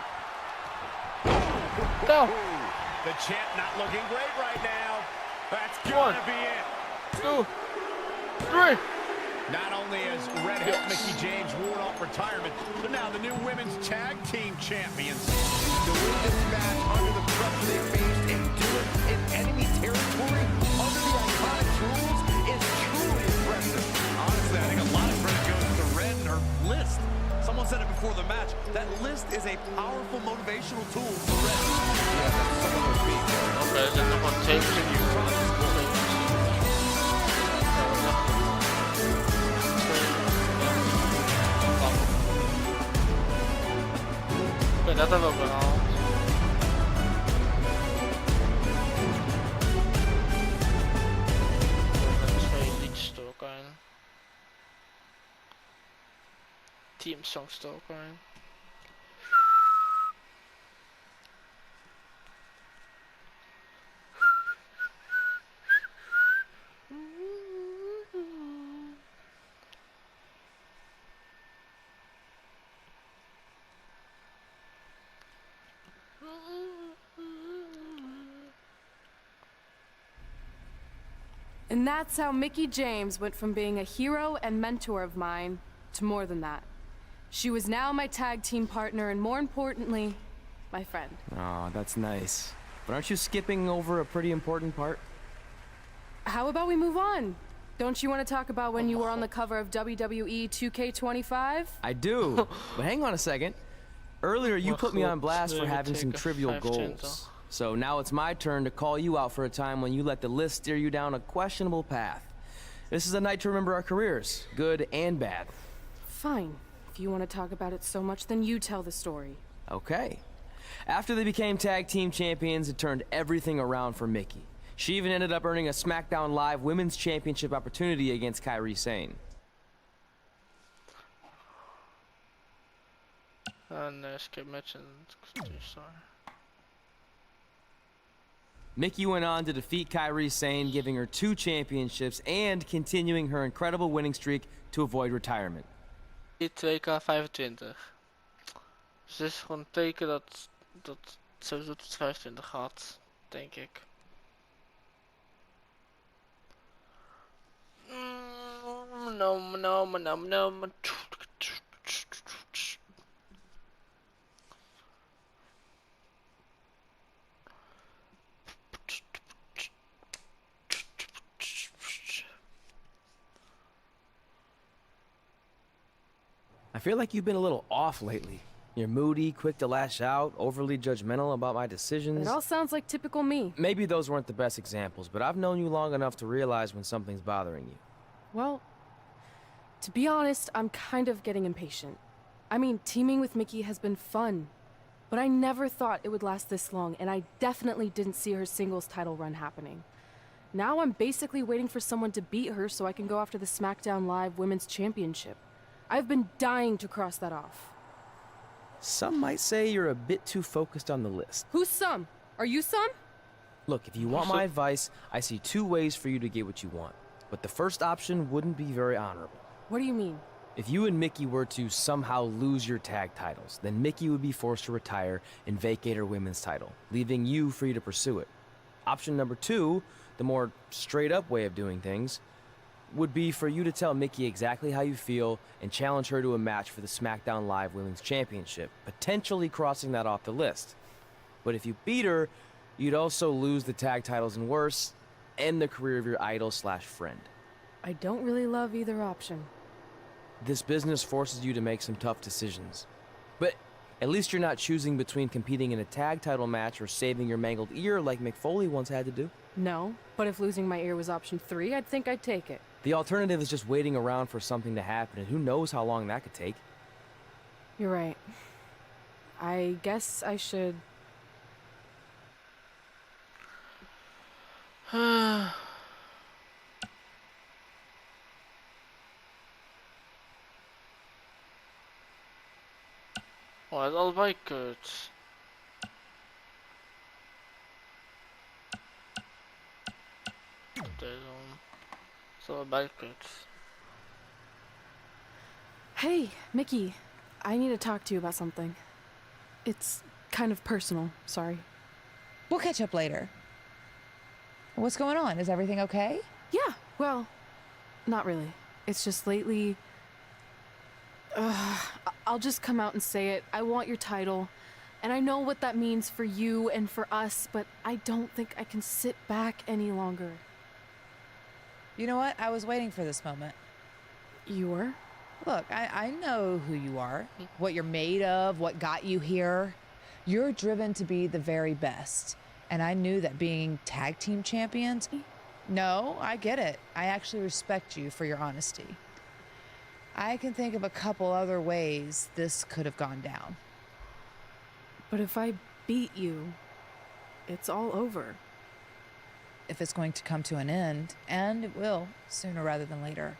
Go. The champ not looking great right now. That's One. gonna be it. 2, 3. Not only has Red helped Mickie James ward off retirement, but now the new women's tag team champions. To win this match under the pressure they faced and do it in enemy territory under the iconic rules is truly impressive. Honestly, I think a lot of credit goes to Red and her list. Someone said it before the match. That list is a powerful motivational tool for Red. Oké, er zitten nog wat tapes in hier. Oké, dat hebben we ook gehaald. Twee liedjes door elkaar heen. Teamsongs door elkaar heen. And that's how Mickie James went from being a hero and mentor of mine to more than that. She was now my tag team partner and, more importantly, my friend. Aw, that's nice. But aren't you skipping over a pretty important part? How about we move on? Don't you want to talk about when you were on the cover of WWE 2K25? I do. But hang on a second. Earlier, you put me on blast for having some trivial 5 goals. So now it's my turn to call you out for a time when you let the list steer you down a questionable path. This is a night to remember our careers, good and bad. Fine. If you want to talk about it so much, then you tell the story. Okay. After they became tag team champions, it turned everything around for Mickie. She even ended up earning a SmackDown Live Women's Championship opportunity against Kairi Sane. En skip match en sorry. Mickie went on to defeat Kairi Sane, giving her 2 championships and continuing her incredible winning streak to avoid retirement. 2K25. Dus het is gewoon een teken dat sowieso tot 25 gaat, denk ik. No. I feel like you've been a little off lately. You're moody, quick to lash out, overly judgmental about my decisions. It all sounds like typical me. Maybe those weren't the best examples, but I've known you long enough to realize when something's bothering you. Well, to be honest, I'm kind of getting impatient. I mean, teaming with Mickie has been fun, but I never thought it would last this long, and I definitely didn't see her singles title run happening. Now I'm basically waiting for someone to beat her so I can go after the SmackDown Live Women's Championship. I've been dying to cross that off. Some might say you're a bit too focused on the list. Who's some? Are you some? Look, if you want my advice, I see 2 ways for you to get what you want. But the first option wouldn't be very honorable. What do you mean? If you and Mickie were to somehow lose your tag titles, then Mickie would be forced to retire and vacate her women's title, leaving you free to pursue it. Option number 2, the more straight-up way of doing things, would be for you to tell Mickie exactly how you feel and challenge her to a match for the SmackDown Live Women's Championship, potentially crossing that off the list. But if you beat her, you'd also lose the tag titles and worse, end the career of your idol/friend. I don't really love either option. This business forces you to make some tough decisions. But at least you're not choosing between competing in a tag title match or saving your mangled ear like Mick Foley once had to do. No, but if losing my ear was option 3, I'd think I'd take it. The alternative is just waiting around for something to happen, and who knows how long that could take. You're right. I guess I should... Oh, dat is allebei kut. Still bad kids. Hey, Mickey. I need to talk to you about something. It's kind of personal, sorry. We'll catch up later. What's going on? Is everything okay? Yeah, well, not really. It's just lately... I'll just come out and say it. I want your title. And I know what that means for you and for us, but I don't think I can sit back any longer. You know what? I was waiting for this moment. You were? Look, I know who you are, what you're made of, what got you here. You're driven to be the very best. And I knew that being tag team champions... No, I get it. I actually respect you for your honesty. I can think of a couple other ways this could have gone down. But if I beat you, it's all over. If it's going to come to an end, and it will, sooner rather than later,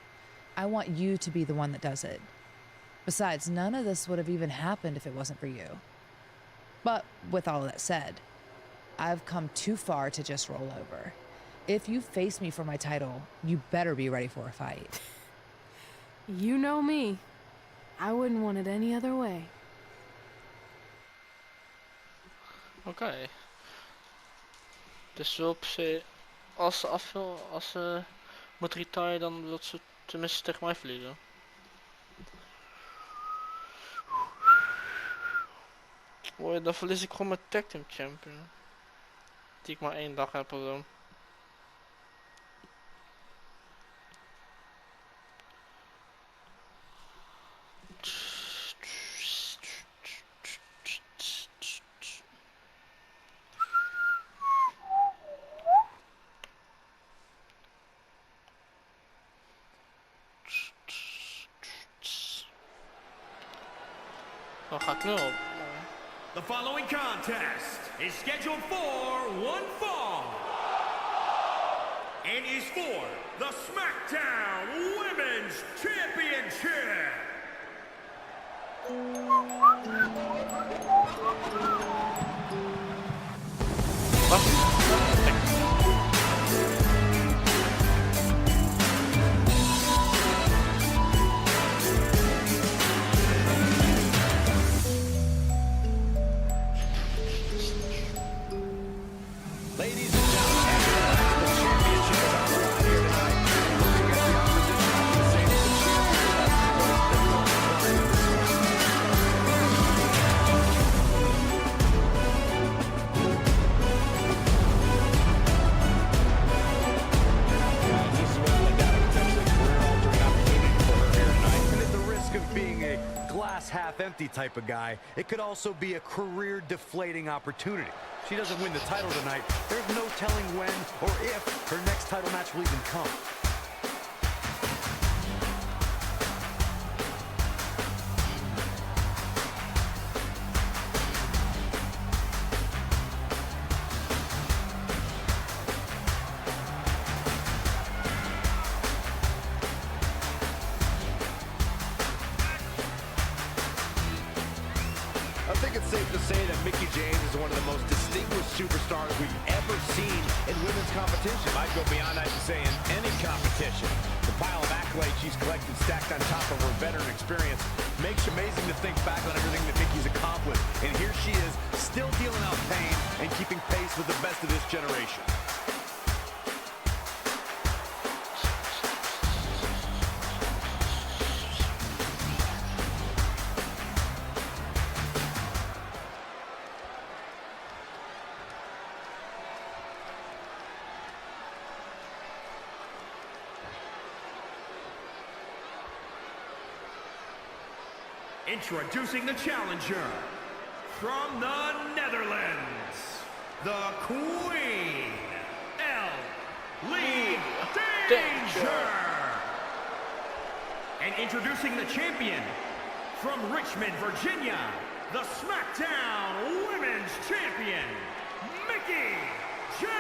I want you to be the one that does it. Besides, none of this would have even happened if it wasn't for you. But with all of that said, I've come too far to just roll over. If you face me for my title, you better be ready for a fight. You know me. I wouldn't want it any other way. Oké. Dus wel per se, als ze af wil, als ze moet retire, dan wil ze tenminste tegen mij verliezen. Boy, dan verlies ik gewoon mijn tag team champion. Die ik maar 1 dag heb of zo. Dan ga ik nu op. The following contest is scheduled for one fall and is for the SmackDown Women's Championship. Ladies and gentlemen, the championship is on the line here tonight. Looking at the opposition, I can say that the champion This is without a doubt a potentially career-altering opportunity for her here tonight. And at the risk of being a glass half-empty type of guy, it could also be a career-deflating opportunity. She doesn't win the title tonight, there's no telling when or if her next title match will even come. I think it's safe to say that Mickie James is one of the most distinguished superstars we've ever seen in women's competition. I'd go beyond that to say in any competition. The pile of accolades she's collected stacked on top of her veteran experience makes you amazing to think back on everything that Mickie's accomplished. And here she is, still dealing out pain and keeping pace with the best of this generation. Introducing the challenger from the Netherlands, the Queen, Danger. And introducing the champion from Richmond, Virginia, the SmackDown Women's Champion, Mickie James.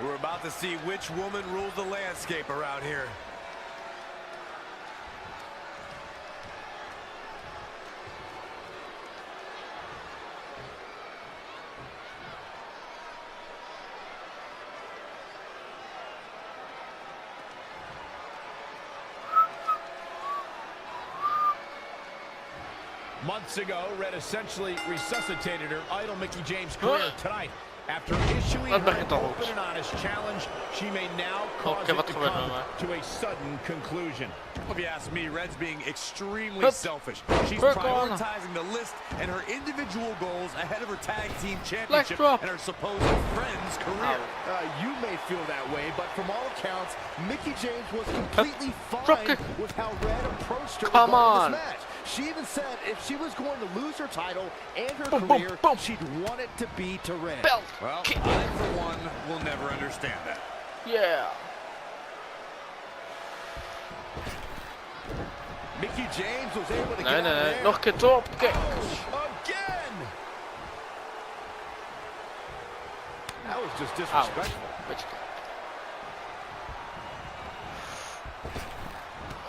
We're about to see which woman rules the landscape around here. Months ago, Red essentially resuscitated her idol Mickie James' career tonight. After issuing her open and honest challenge, she may now cause it to come to a sudden conclusion. If you ask me, Red's being extremely selfish. She's prioritizing the list and her individual goals ahead of her tag team championship and her supposed friend's career. You may feel that way, but from all accounts, Mickie James was completely fine with how Red approached her regarding this match. She even said if she was going to lose her title and her career, she'd want it to be to Red. Well, I, for one, will never understand that. Yeah. Mickie James was able to get Nee, out there. nog een keer dropkick. Again! That was just disrespectful.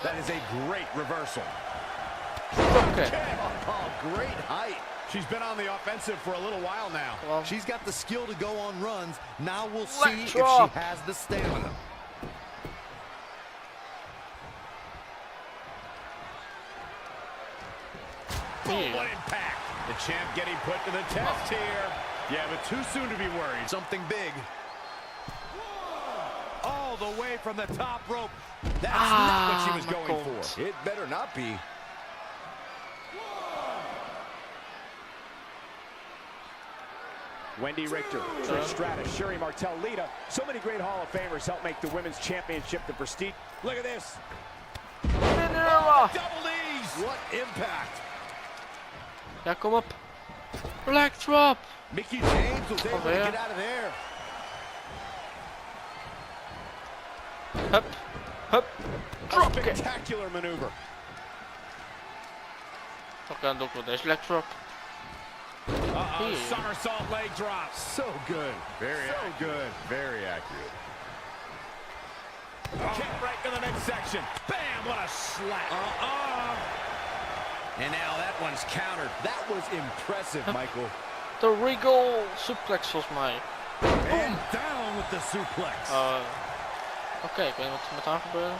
That is a great reversal. Oh, great height. She's been on the offensive for a little while now. She's got the skill to go on runs. Now we'll see if she has the stamina. Boom, what impact. The champ getting put to the test here. Yeah, but too soon to be worried. Something big. All the way from the top rope. That's not what she was going for. It better not be. Wendy Richter, Trish Stratus, Sherry Martel, Lita. So many great Hall of Famers help make the Women's Championship the prestige. Look at this. Double knees. What impact. Ja, kom op. Black drop. Mickie James was able to get out of there. Hup. Hup. A spectacular maneuver. Oké, dan doe ik wel deze leg drop. Uh-oh, somersault leg drop. So good. Very accurate. Kick right to the midsection. Bam, what a slap. And now that one's countered. That was impressive, Michael. De Regal suplex volgens mij. And down with the suplex. Oké, ik weet niet wat er met haar gebeurde.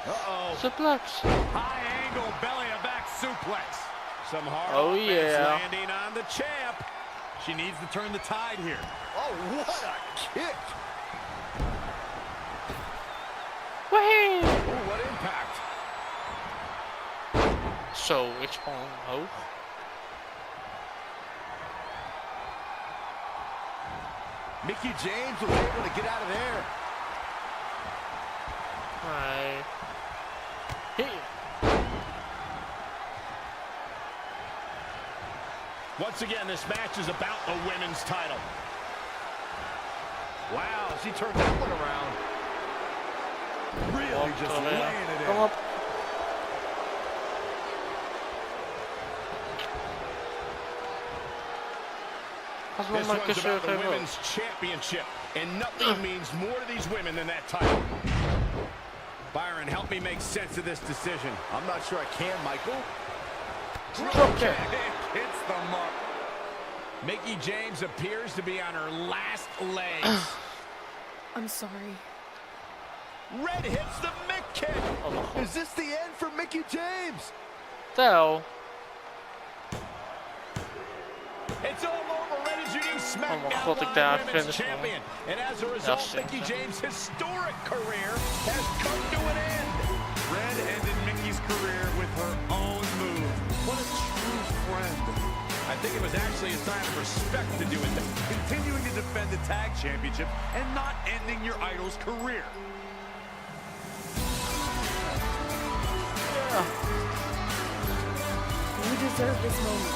Uh-oh. Suplex. High angle belly to back suplex. Some hard landing on the champ. She needs to turn the tide here. Oh, what a kick. Wahee! Oh, what impact. Zo, ik sprong hoog. Mickie James was able to get out of there. Nee. Hier. Once again, this match is about the women's title. Wow, she turned that one around. Really just laying it in. Kom op. This one's about the women's championship, and nothing means more to these women than that title. Byron, help me make sense of this decision. I'm not sure I can, Michael. Drop kick hits the mark. Mickie James appears to be on her last legs. I'm sorry. Red hits the Mick kick. Is this the end for Mickie James? Tel. It's all over. Red is your new SmackDown God, ik daar Women's Champion. And as a result, Mickie James' historic career has come to an end. Red ended Mickie's career with her own move. What a true friend. I think it was actually a sign of respect to do it. Continuing to defend the tag championship and not ending your idol's career. You deserve this moment.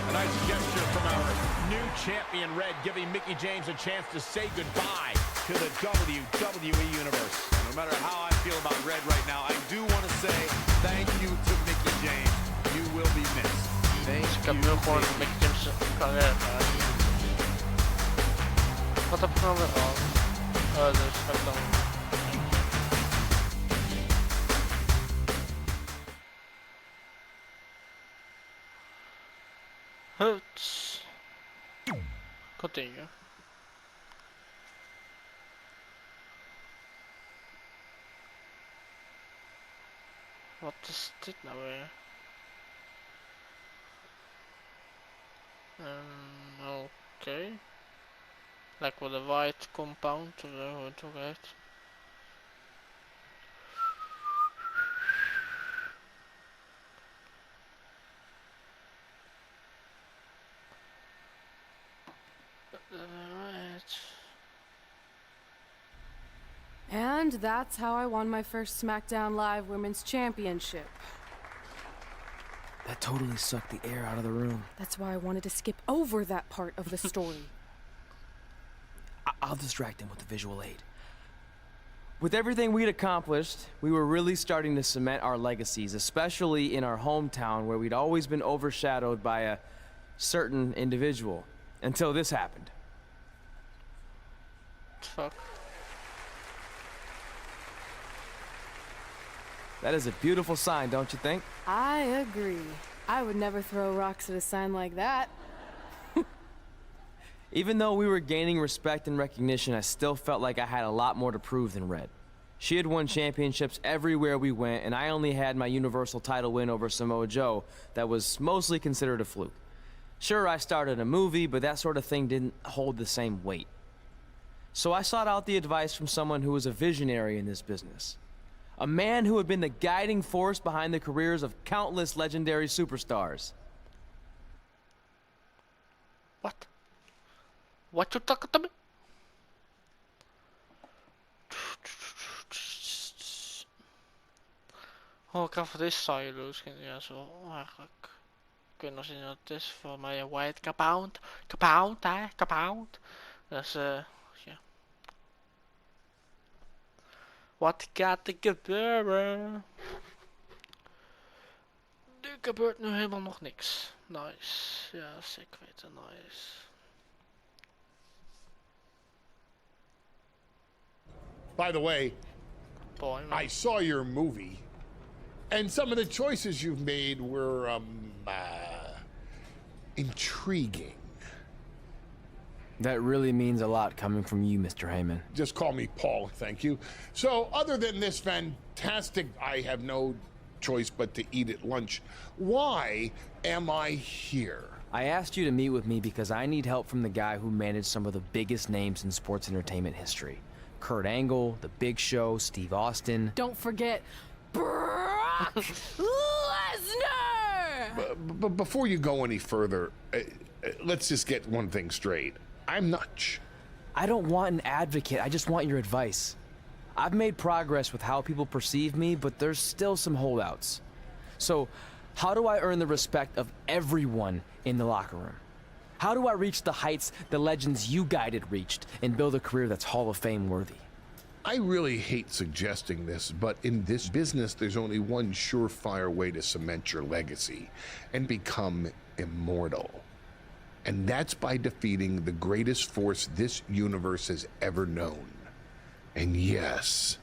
A nice gesture from our new champion, Red, giving Mickie James a chance to say goodbye to the WWE Universe. No matter how I feel about Red right now, I do want to say thank you to Mickie James. You will be missed. Thank ik heb nu gewoon Mickie James carrière gehad. Wat heb ik nou weer gehad? Dus ga ik dan... Huts. Continue. Wat is dit nou weer? Oké. Lijkt wel de white compound of hoe het ook heet. Right. And that's how I won my first SmackDown Live Women's Championship. That totally sucked the air out of the room. That's why I wanted to skip over that part of the story. I'll distract him with the visual aid. With everything we'd accomplished, we were really starting to cement our legacies, especially in our hometown where we'd always been overshadowed by a certain individual. Until this happened. Fuck. That is a beautiful sign, don't you think? I agree. I would never throw rocks at a sign like that. Even though we were gaining respect and recognition, I still felt like I had a lot more to prove than Red. She had won championships everywhere we went, and I only had my Universal title win over Samoa Joe that was mostly considered a fluke. Sure, I started a movie, but that sort of thing didn't hold the same weight. So I sought out the advice from someone who was a visionary in this business. A man who had been the guiding force behind the careers of countless legendary superstars. What? What you talking to me? Oh, ik kan voor deze silo's. Ja, zo eigenlijk. Ik weet nog niet wat het is. Voor mij een white compound. Compound, hè? Compound. Dus, ja. Wat gaat er gebeuren? Er gebeurt nu helemaal nog niks. Nice. Ja, zeker weten. Nice. By the way, Boy, I saw your movie, and some of the choices you've made were, intriguing. That really means a lot coming from you, Mr. Heyman. Just call me Paul, thank you. So, other than this fantastic, I have no choice but to eat at lunch, why am I here? I asked you to meet with me because I need help from the guy who managed some of the biggest names in sports entertainment history. Kurt Angle, The Big Show, Steve Austin. Don't forget Brock Lesnar! But before you go any further, let's just get one thing straight. I'm Nutch. I don't want an advocate, I just want your advice. I've made progress with how people perceive me, but there's still some holdouts. So, how do I earn the respect of everyone in the locker room? How do I reach the heights the legends you guided reached and build a career that's Hall of Fame worthy? I really hate suggesting this, but in this business, there's only one surefire way to cement your legacy and become immortal. And that's by defeating the greatest force this universe has ever known. And yes,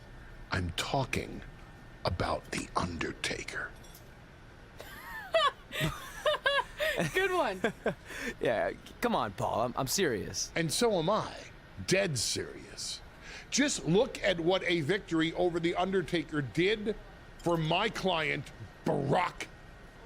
I'm talking about The Undertaker. Good one. Yeah, come on, Paul, I'm serious. And so am I, dead serious. Just look at what a victory over The Undertaker did for my client, Brock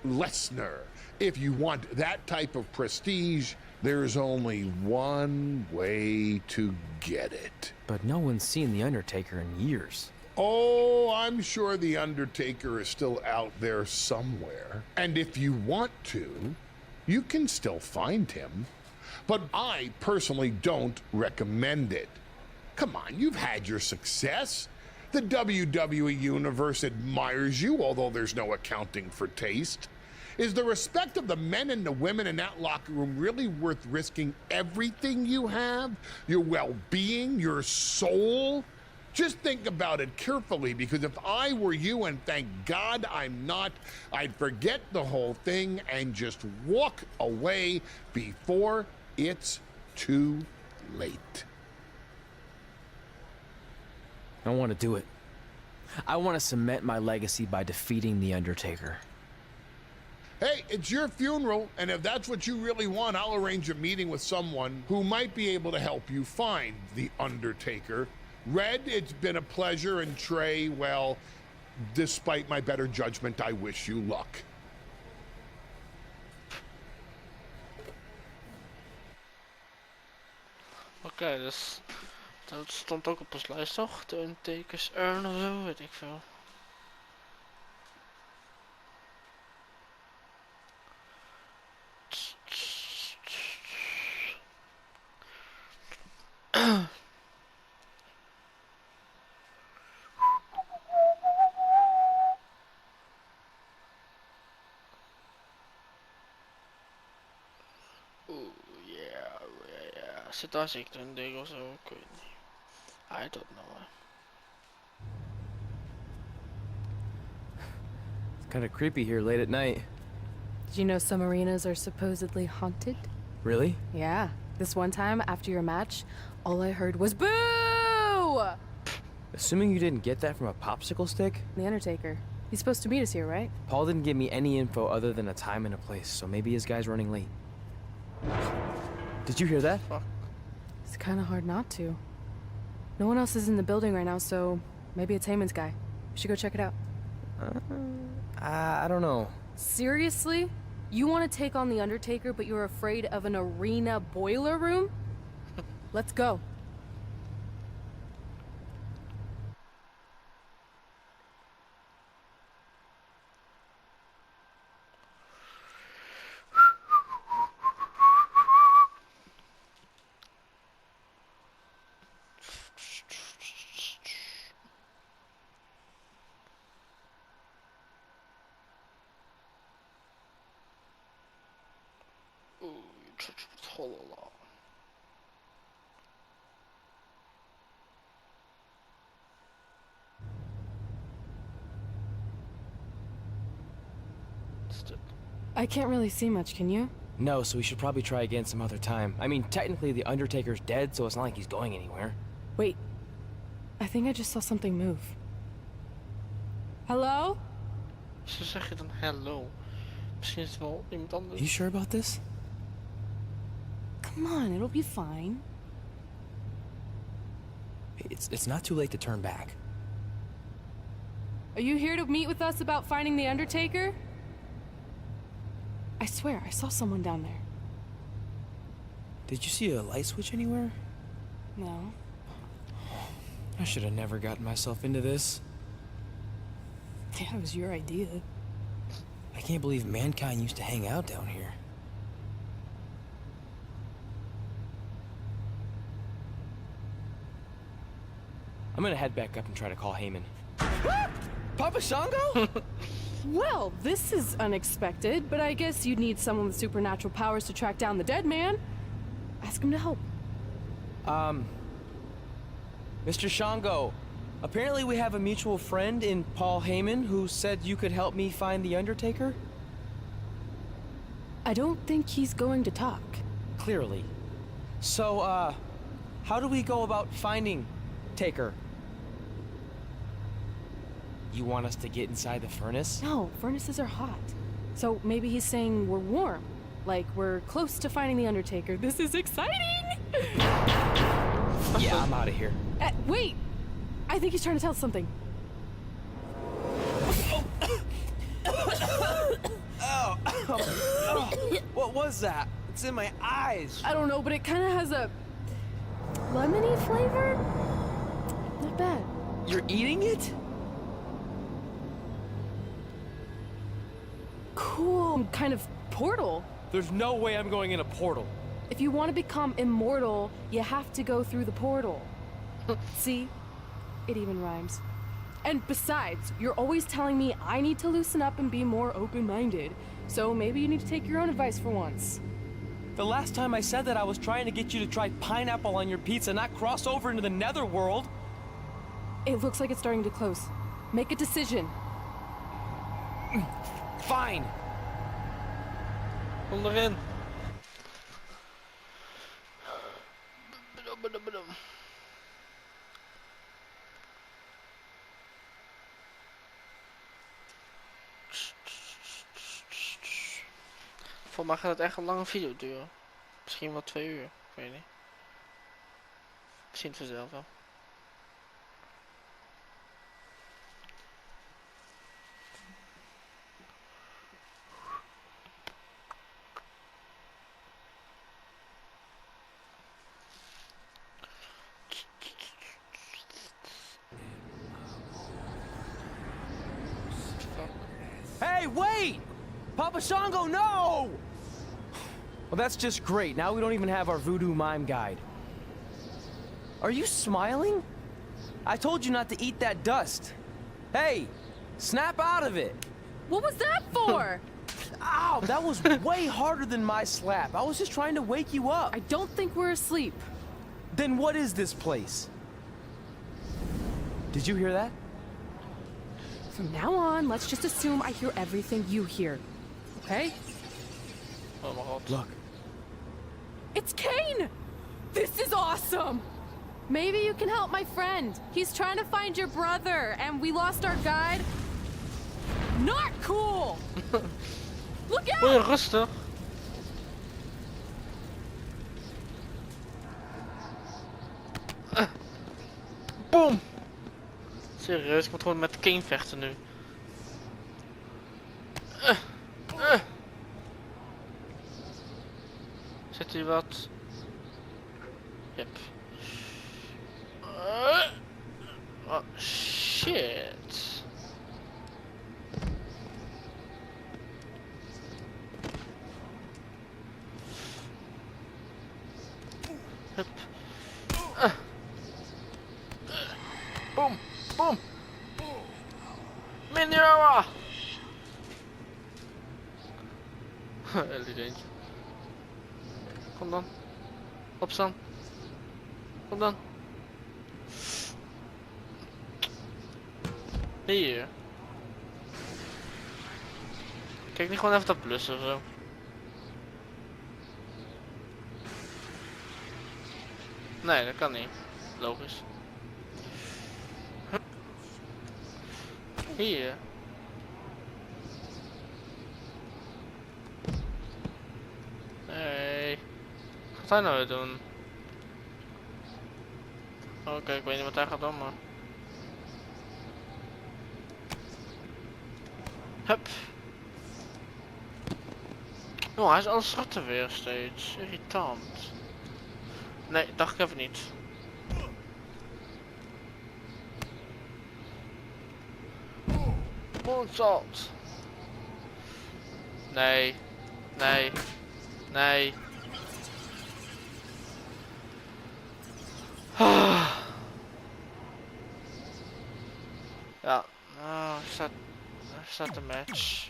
Lesnar. If you want that type of prestige, there's only one way to get it. But no one's seen The Undertaker in years. Oh, I'm sure The Undertaker is still out there somewhere. And if you want to, you can still find him. But I personally don't recommend it. Come on, you've had your success. The WWE Universe admires you, although there's no accounting for taste. Is the respect of the men and the women in that locker room really worth risking everything you have? Your well-being, your soul? Just think about it carefully, because if I were you, and thank God I'm not, I'd forget the whole thing and just walk away before it's too late. I want to do it. I want to cement my legacy by defeating The Undertaker. Hey, it's your funeral, and if that's what you really want, I'll arrange a meeting with someone who might be able to help you find The Undertaker. Red, it's been a pleasure, and Trey, well, despite my better judgment, I wish you luck. Oké, dus dat stond ook op ons lijst toch? De Undertaker's Urn of zo, weet ik veel. Zit daar zeker een ding of zo? Ik weet niet. I don't know. It's kind of creepy here late at night. Did you know some arenas are supposedly haunted? Really? Yeah. This one time after your match, all I heard was boo! Assuming you didn't get that from a popsicle stick? The Undertaker. He's supposed to meet us here, right? Paul didn't give me any info other than a time and a place, so maybe his guy's running late. Did you hear that? Fuck. It's kind of hard not to. No one else is in the building right now, so maybe it's Heyman's guy. We should go check it out. I don't know. Seriously? You want to take on the Undertaker, but you're afraid of an arena boiler room? Let's go. I can't really see much, can you? No, so we should probably try again some other time. I mean, technically the Undertaker's dead, so it's not like he's going anywhere. Wait. I think I just saw something move. Hello? Zo zeg je dan hello. Misschien is het wel iemand anders. Are you sure about this? Come on, it'll be fine. It's not too late to turn back. Are you here to meet with us about finding the Undertaker? I swear, I saw someone down there. Did you see a light switch anywhere? No. I should have never gotten myself into this. Yeah, it was your idea. I can't believe mankind used to hang out down here. I'm gonna head back up and try to call Heyman. Papa Shango? Well, this is unexpected, but I guess you'd need someone with supernatural powers to track down the dead man. Ask him to help. Mr. Shango, apparently we have a mutual friend in Paul Heyman who said you could help me find the Undertaker? I don't think he's going to talk. Clearly. So, how do we go about finding Taker? You want us to get inside the furnace? No, furnaces are hot. So maybe he's saying we're warm. Like we're close to finding the Undertaker. This is exciting! Yeah, I'm out of here. Wait! I think he's trying to tell us something. What was that? It's in my eyes. I don't know, but it kind of has a lemony flavor? Not bad. You're eating it? Cool kind of portal. There's no way I'm going in a portal. If you want to become immortal, you have to go through the portal. See? It even rhymes. And besides, you're always telling me I need to loosen up and be more open-minded. So maybe you need to take your own advice for once. The last time I said that, I was trying to get you to try pineapple on your pizza, not cross over into the netherworld. It looks like it's starting to close. Make a decision. Fine. Onderin. Voor mij gaat het echt een lange video duren. Misschien wel 2 uur. Ik weet niet. Misschien vanzelf wel. wait! Papa Shango, no! Well, that's just great. Now we don't even have our voodoo mime guide. Are you smiling? I told you not to eat that dust. Hey, snap out of it. What was that for? Ow, that was way harder than my slap. I was just trying to wake you up. I don't think we're asleep. Then what is this place? Did you hear that? From now on, let's just assume I hear everything you hear. Okay? Oh my god. Look. It's Kane! This is awesome! Maybe you can help my friend. He's trying to find your brother, and we lost our guide. Not cool! Look out! Oei, rustig. Boom! Serieus, ik moet gewoon met Kane vechten nu. Zit hier wat? Yep. Oh shit. Hup. Boom, boom. Minera. Eentje. Kom dan. Opstaan. Kom dan. Hier. Kijk niet gewoon even dat plus of zo. Nee, dat kan niet. Logisch. Hier. Nee. Wat gaat hij nou weer doen? Oké, ik weet niet wat hij gaat doen, maar... Hup. Oh, hij is alles zwarte weer steeds. Irritant. Nee, dacht ik even niet. Moonsault. Nee. Nee. Nee. Ja, nou, staat de match.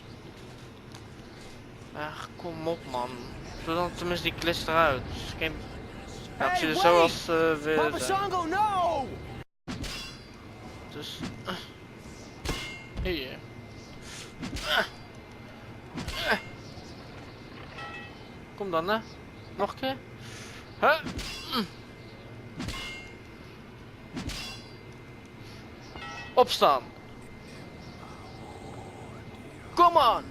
Ach, kom op man. Doe dan tenminste die klist eruit. Geen... Ja, precies zoals we Papa Shango, no! Dus... hier. Kom dan, hè. Nog een keer. Huh? Opstaan. Kom on.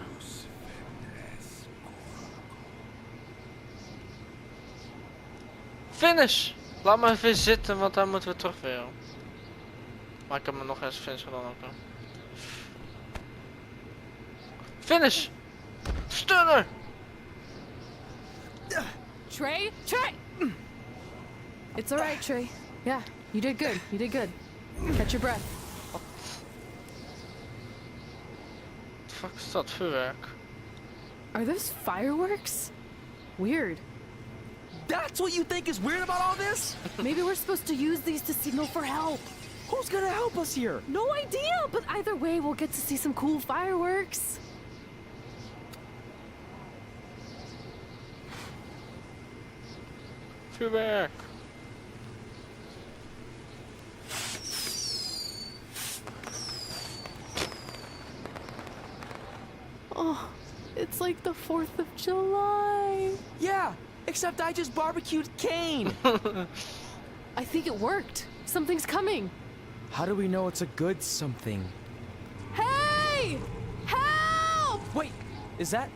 Finish. Laat me even zitten, want dan moeten we terug weer. Maar ik heb me nog eens finish gedaan ook. Finish. Stunner. Trey? Trey! It's alright, Trey. Yeah, you did good. You did good. Catch your breath. What the fuck is dat vuurwerk? Are those fireworks? Weird. That's what you think is weird about all this? Maybe we're supposed to use these to signal for help. Who's gonna help us here? No idea, but either way, we'll get to see some cool fireworks. Vuurwerk. Oh, it's like the 4th of July. Yeah, except I just barbecued Kane. I think it worked. Something's coming. How do we know it's a good something? Hey! Help! Wait, is that...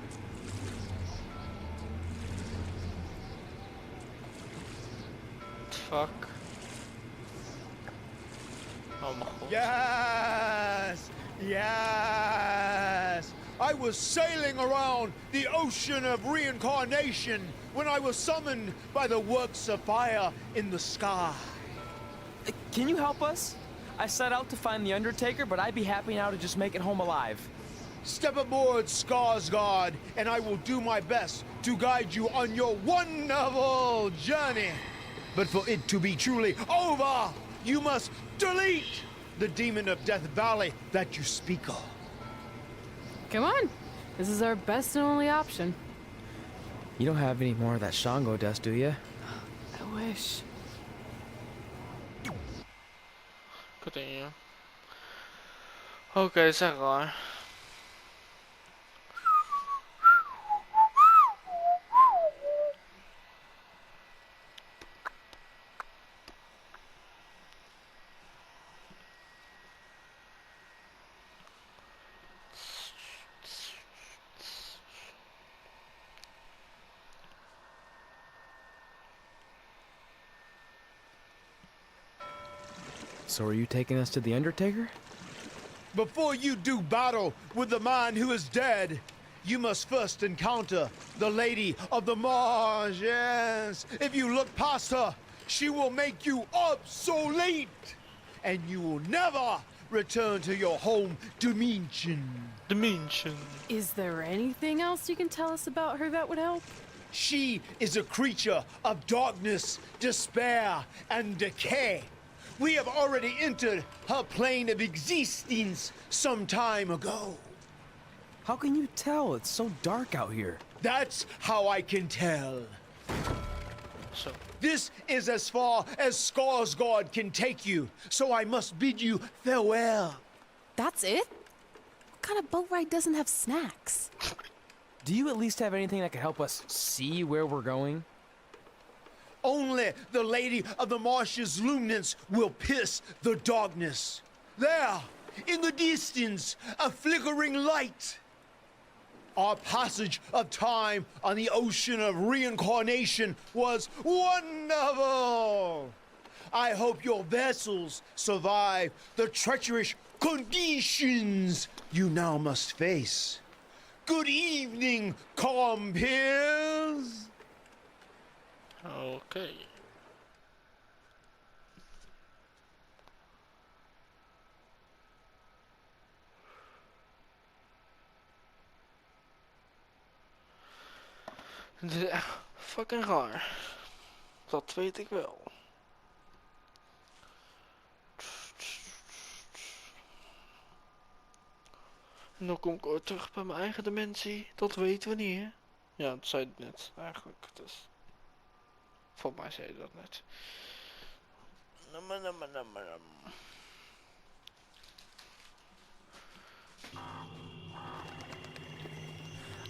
Fuck. Oh my god. Yes! Yes! I was sailing around the ocean of reincarnation when I was summoned by the works of fire in the sky. Can you help us? I set out to find the Undertaker, but I'd be happy now to just make it home alive. Step aboard, Skarsgård, and I will do my best to guide you on your wonderful journey. But for it to be truly over, you must delete the demon of Death Valley that you speak of. Come on. This is our best and only option. You don't have any more of that Shango dust, do you? I wish. Continue. Oké, zeg maar. So are you taking us to the Undertaker? Before you do battle with the man who is dead, you must first encounter the Lady of the Marsh. Yes. If you look past her, she will make you obsolete, and you will never return to your home dimension. Is there anything else you can tell us about her that would help? She is a creature of darkness, despair, and decay. We have already entered her plane of existence some time ago. How can you tell? It's so dark out here. That's how I can tell. So. This is as far as Skarsgård can take you, so I must bid you farewell. That's it? What kind of boat ride doesn't have snacks? Do you at least have anything that can help us see where we're going? Only the Lady of the Marsh's luminance will pierce the darkness. There, in the distance, a flickering light. Our passage of time on the ocean of reincarnation was wonderful. I hope your vessels survive the treacherous conditions you now must face. Good evening, compeers. Oké. Dit is echt fucking raar. Dat weet ik wel. En dan kom ik ooit terug bij mijn eigen dimensie. Dat weten we niet, hè? Ja, dat zei het net eigenlijk. Dus. Volgens mij zei je dat net.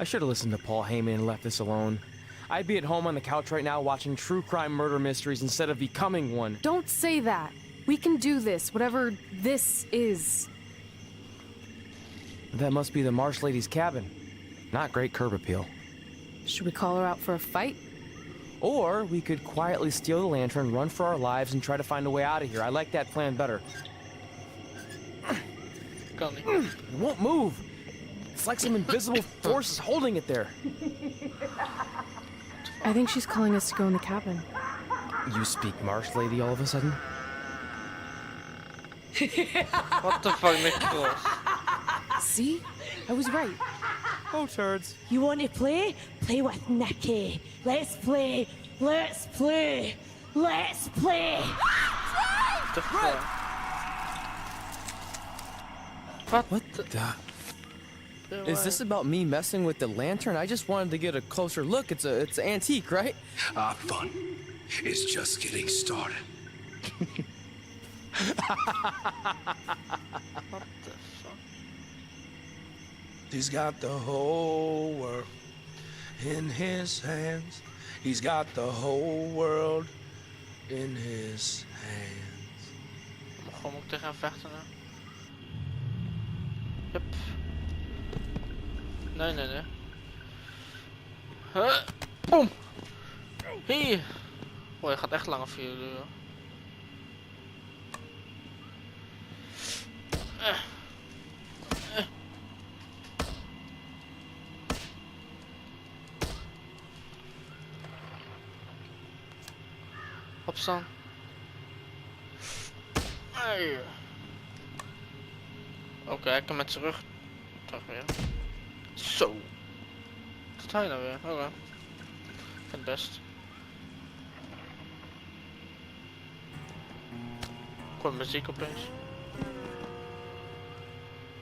I should have listened to Paul Heyman and left this alone. I'd be at home on the couch right now watching true crime murder mysteries instead of becoming one. Don't say that. We can do this, whatever this is. That must be the Marsh Lady's cabin. Not great curb appeal. Should we call her out for a fight? Or we could quietly steal the lantern, run for our lives, and try to find a way out of here. I like that plan better. It won't move. It's like some invisible force is holding it there. I think she's calling us to go in the cabin. You speak Marsh Lady all of a sudden? What the fuck, Nicholas? See? I was right. Oh, turds. You want to play? Play with Nikki. Let's play. Let's play. Let's play. What the fuck? What the? Is this about me messing with the lantern? I just wanted to get a closer look. It's an antique, right? Our fun is just getting started. What the fuck? He's got the whole world in his hands. He's got the whole world in his hands. Gewoon moet ik tegen hem vechten, hè? Hup. Nee, nee, nee. Huh. Boom. Hier. Oh, je gaat echt langer voor jullie, joh. Opstaan. Hey. Oké, hij kan met zijn rug Terug weer. Zo. Wat hij nou weer? Oké. Ik vind het best. Gewoon muziek opeens.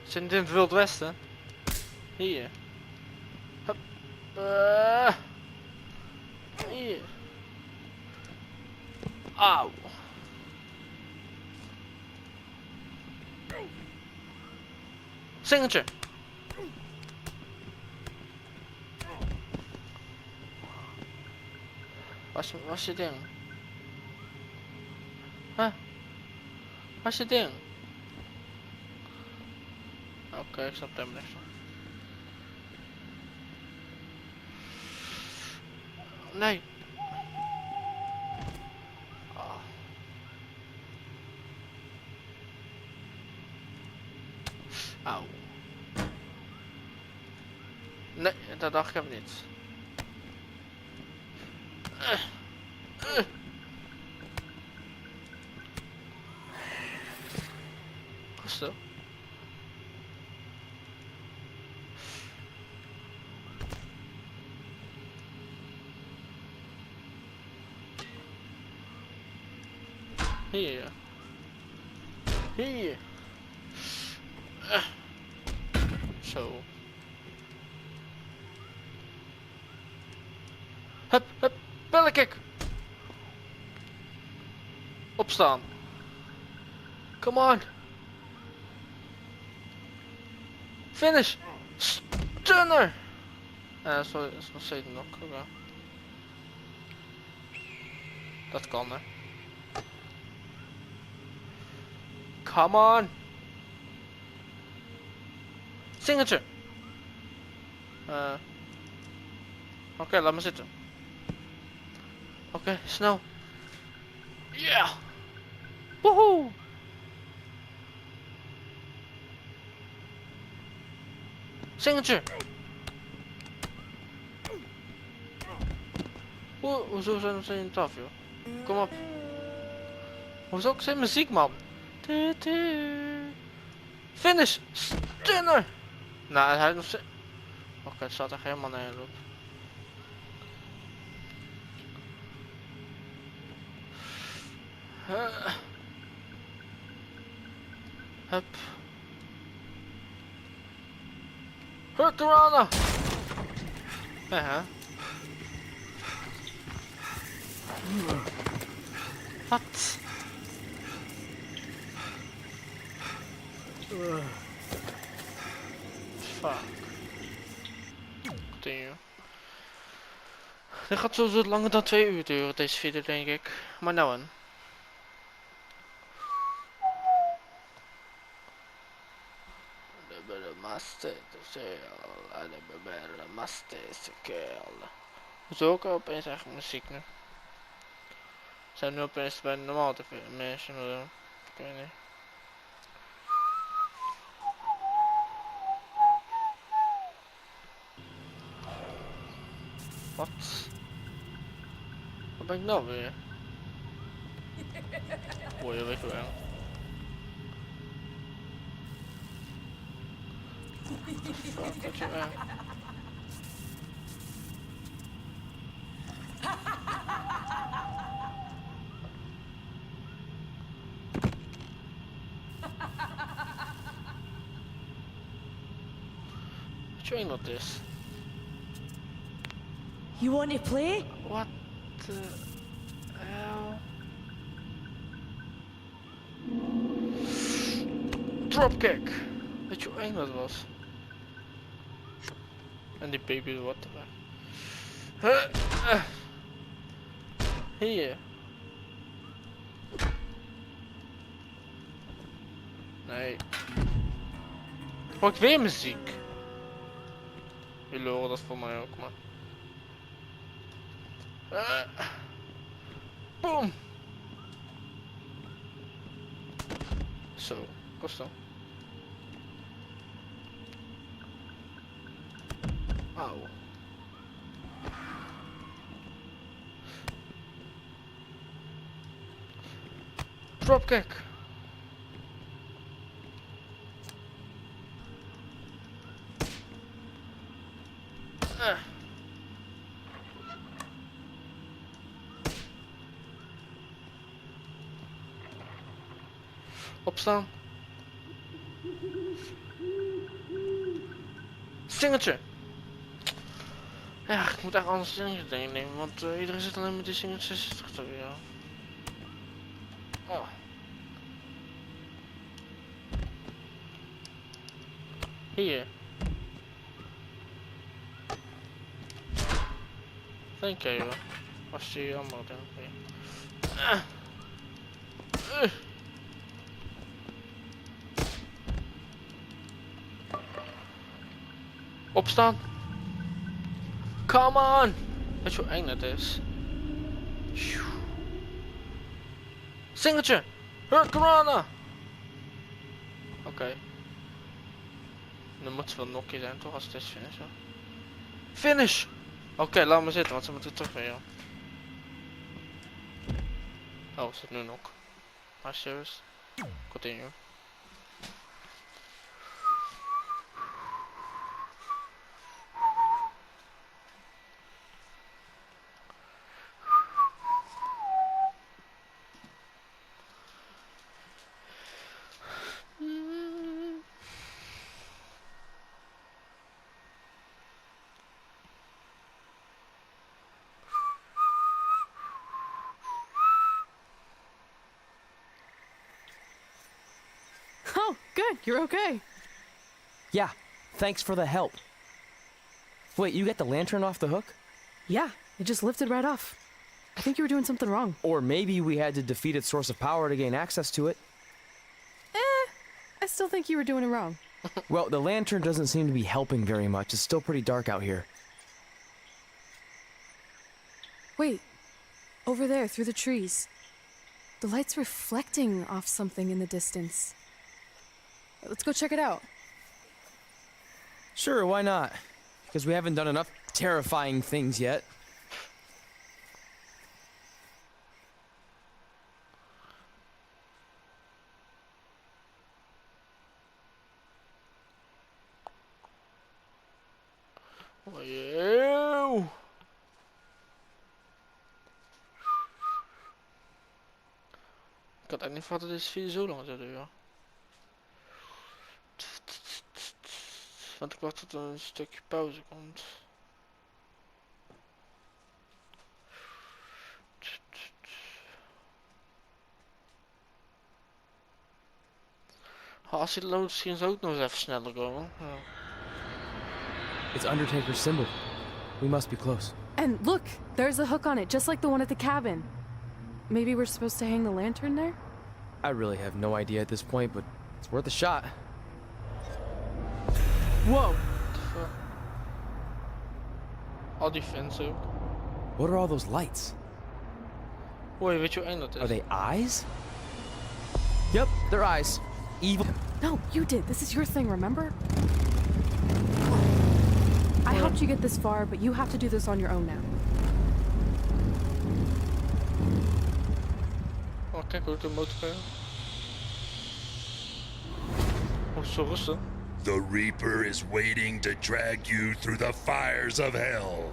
Zit dit in het Wild Westen? Hier. Hup. Hier. Auw. Singeltje. Was je ding? Huh? Was je ding? Oké, ik snap het helemaal niks van. Nee. Oh. Auw. Nee, dat dacht ik even niet. Zo. Hier. Hier. Zo. Hup, hup, bellenkick. Opstaan. Come on. Finish. Stunner. Dat is nog steeds nog. Okay. Dat kan hè. Come on. Singeltje. Oké, laat me zitten. Oké, snel. Yeah. Woehoe. Singeltje. Hoezo zijn we in het af, joh? Kom op. Hoezo ook zijn muziek, man? Finish! Stunner! Nou, hij heeft nog steeds... Oké, het staat er helemaal nergens op. Hup. Hurricane! Wat? Fuck. Continue. Dit gaat sowieso langer dan 2 uur duren, deze video, denk ik. Maar nou een. Hoezo ook opeens eigenlijk muziek nu? Zijn nu opeens bij normaal te veel mensen of zo? Ik weet niet. Wat? Wat ben ik nou weer? Word je weggegaan? Fuck, wat je weg? What you this? You want to play? What the hell? Dropkick! Weet je hoe eng dat was? En die baby, wat the fuck? Hier. Nee. Hoor ik weer muziek? Jullie horen dat voor mij ook, maar... Boom! Zo, kost dan. Auw. Dropkick. Opstaan. Singeltje. Ja, ik moet echt anders singeltje nemen, want iedereen zit alleen met die singeltjes achter weer. Oh. Hier. Thank you. Was die allemaal dan? Opstaan. Come on. Weet je hoe eng dat is? Singeltje. Hurricane. Oké. Dan moet ze wel nokkie zijn toch als het is finish. Finish. Oké, laat me zitten, want ze moeten terug weer. Oh, zit nu nog. Maar serious. Continue. Oh, good. You're okay. Yeah, thanks for the help. Wait, you got the lantern off the hook? Yeah, it just lifted right off. I think you were doing something wrong. Or maybe we had to defeat its source of power to gain access to it. I still think you were doing it wrong. Well, the lantern doesn't seem to be helping very much. It's still pretty dark out here. Wait, over there, through the trees. The light's reflecting off something in the distance. Let's go check it out. Sure, why not? Because we haven't done enough terrifying things yet. Oh, yeah. Ik had echt niet verwacht dat deze video zo lang zou duren. Want ik wacht tot er een stukje pauze komt. Als die load misschien zou ook nog eens even sneller komen. Ja. It's Undertaker's symbol. We must be close. And look, there's a hook on it, just like the one at the cabin. Maybe we're supposed to hang the lantern there? I really have no idea at this point, but it's worth a shot. Whoa! Al die fans ook. What are all those lights? Hoi, weet je hoe eng dat is? Are they eyes? Yep, they're eyes. Evil. No, you did. This is your thing, remember? I helped you get this far, but you have to do this on your own now. Oh, kijk hoe ik de motor ga. Oh, zo rustig. The Reaper is waiting to drag you through the fires of hell.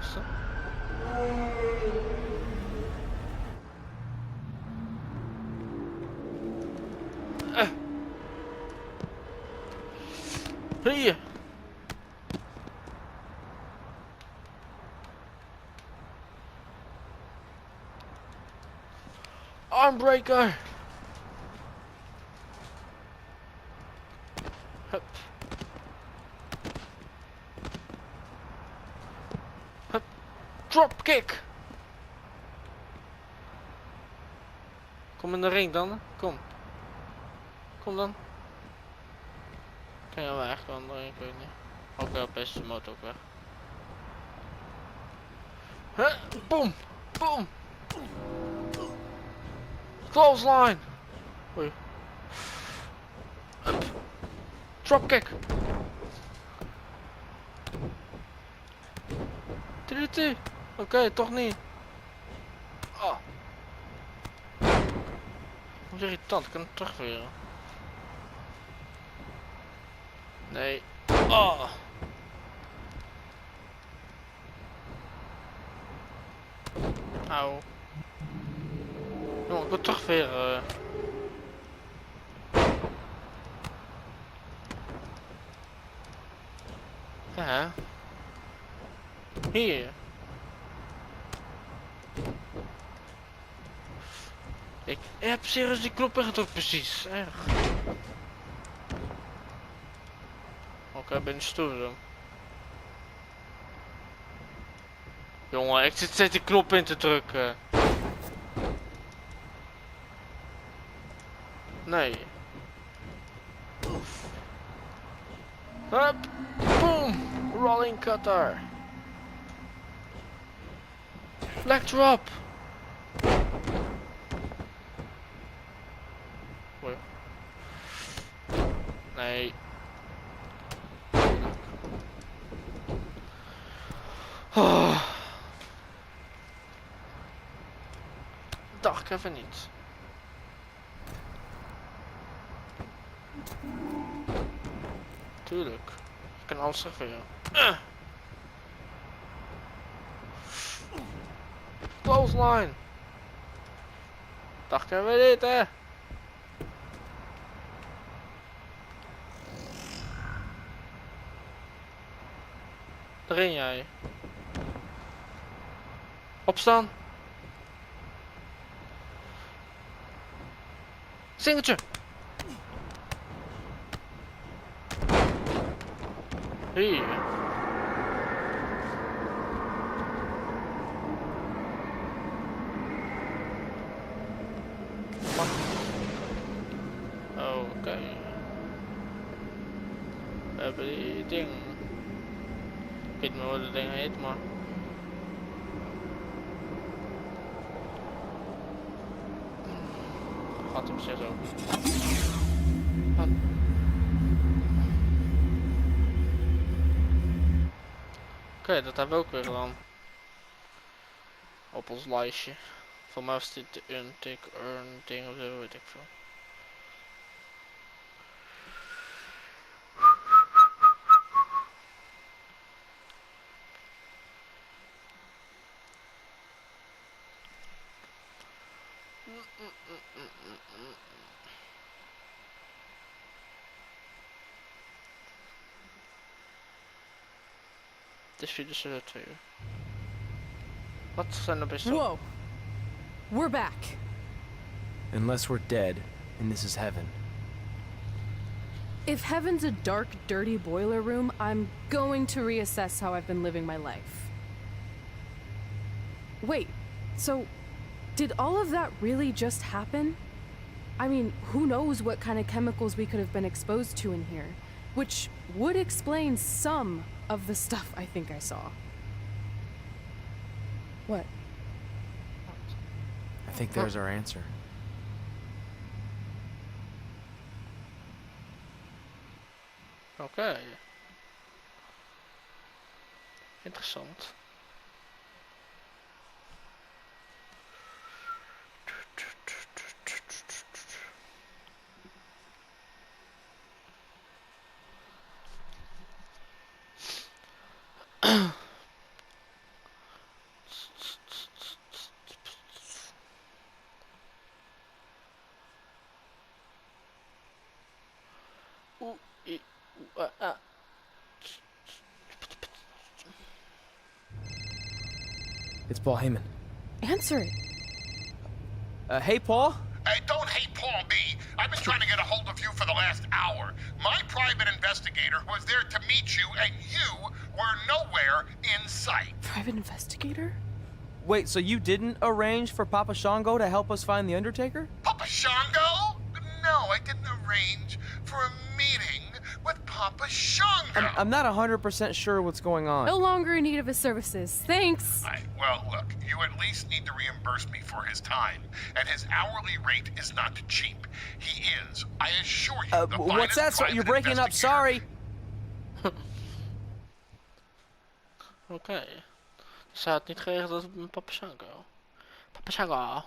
Zo. Hier. Armbreaker. Hup. Hup. Drop kick. Kom in de ring dan. Kom. Kom dan. Kan je wel echt wel ik weet niet. Oké, opeens is de motor ook weg. Huh? Boom! Boom! Clothesline! Oei. Dropkick! Oké, toch niet. Oh. Wat irritant, ik kan hem terugveren. Nee. Oh. Auw. Jongen, ik wil toch weer... Ja. Hier. Ik heb serieus die knop ingedrukt precies. Erg. Oké, ben je stoer dan. Jongen, ik zit steeds die knop in te drukken. Nee. Hup. Boom. Rolling cutter. Flag drop. Nee. Oh. Dacht ik even niet. Tuurlijk. Ik kan alles zeggen. Close line. Dacht ik even niet, hè. Erin jij. Opstaan. Singeltje. Hier. Oké. We hebben die ding. Ik weet niet meer hoe dat ding heet, maar... Gaat hem zo. Oké, dat hebben we ook weer gedaan. Op ons lijstje. Voor mij was dit de earn ding of zo, weet ik veel. Het is weer dus 2 uur. Wat zijn er best wel? Whoa. We're back. Unless we're dead, and this is heaven. If heaven's a dark, dirty boiler room, I'm going to reassess how I've been living my life. Wait, so did all of that really just happen? I mean, who knows what kind of chemicals we could have been exposed to in here, which would explain some of the stuff I think I saw. What? I think there's our answer. Oké. Interessant. It's Paul Heyman. Answer it. Hey, Paul? Hey, don't hate Paul B. I've been trying to get a hold of you for the last hour. My private investigator was there to meet you, and you were nowhere in sight. Private investigator? Wait, so you didn't arrange for Papa Shango to help us find the Undertaker? Papa Shango? No, I didn't arrange for a meeting with Papa Shango. I'm not 100% sure what's going on. No longer in need of his services. Thanks. Well, look, you at least need to reimburse me for his time, and his hourly rate is not cheap. He is, I assure you, the what's that? So you're breaking up, sorry. Oké. Ze had niet geregeld dat met Papa Shango. Papa Shango.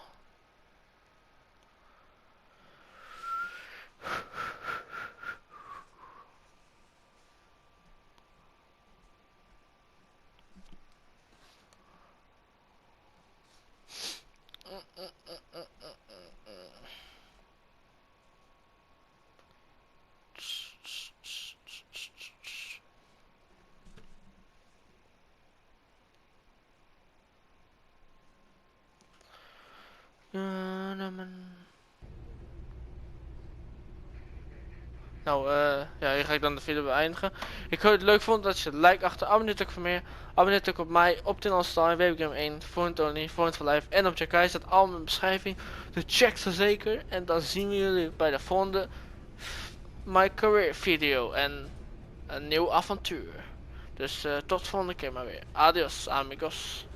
Nou, ja, hier ga ik dan de video beëindigen. Ik hoop dat je het leuk vond. Dat je like achter, abonneer natuurlijk voor meer. Abonneer natuurlijk op mij, op Tin All-Star, WBGame 1, voor Tony, voor Live en op Jakai. Staat allemaal in de beschrijving. Dus check ze zeker. En dan zien we jullie bij de volgende Mycareer video. En een nieuw avontuur. Dus tot de volgende keer maar weer. Adios, amigos.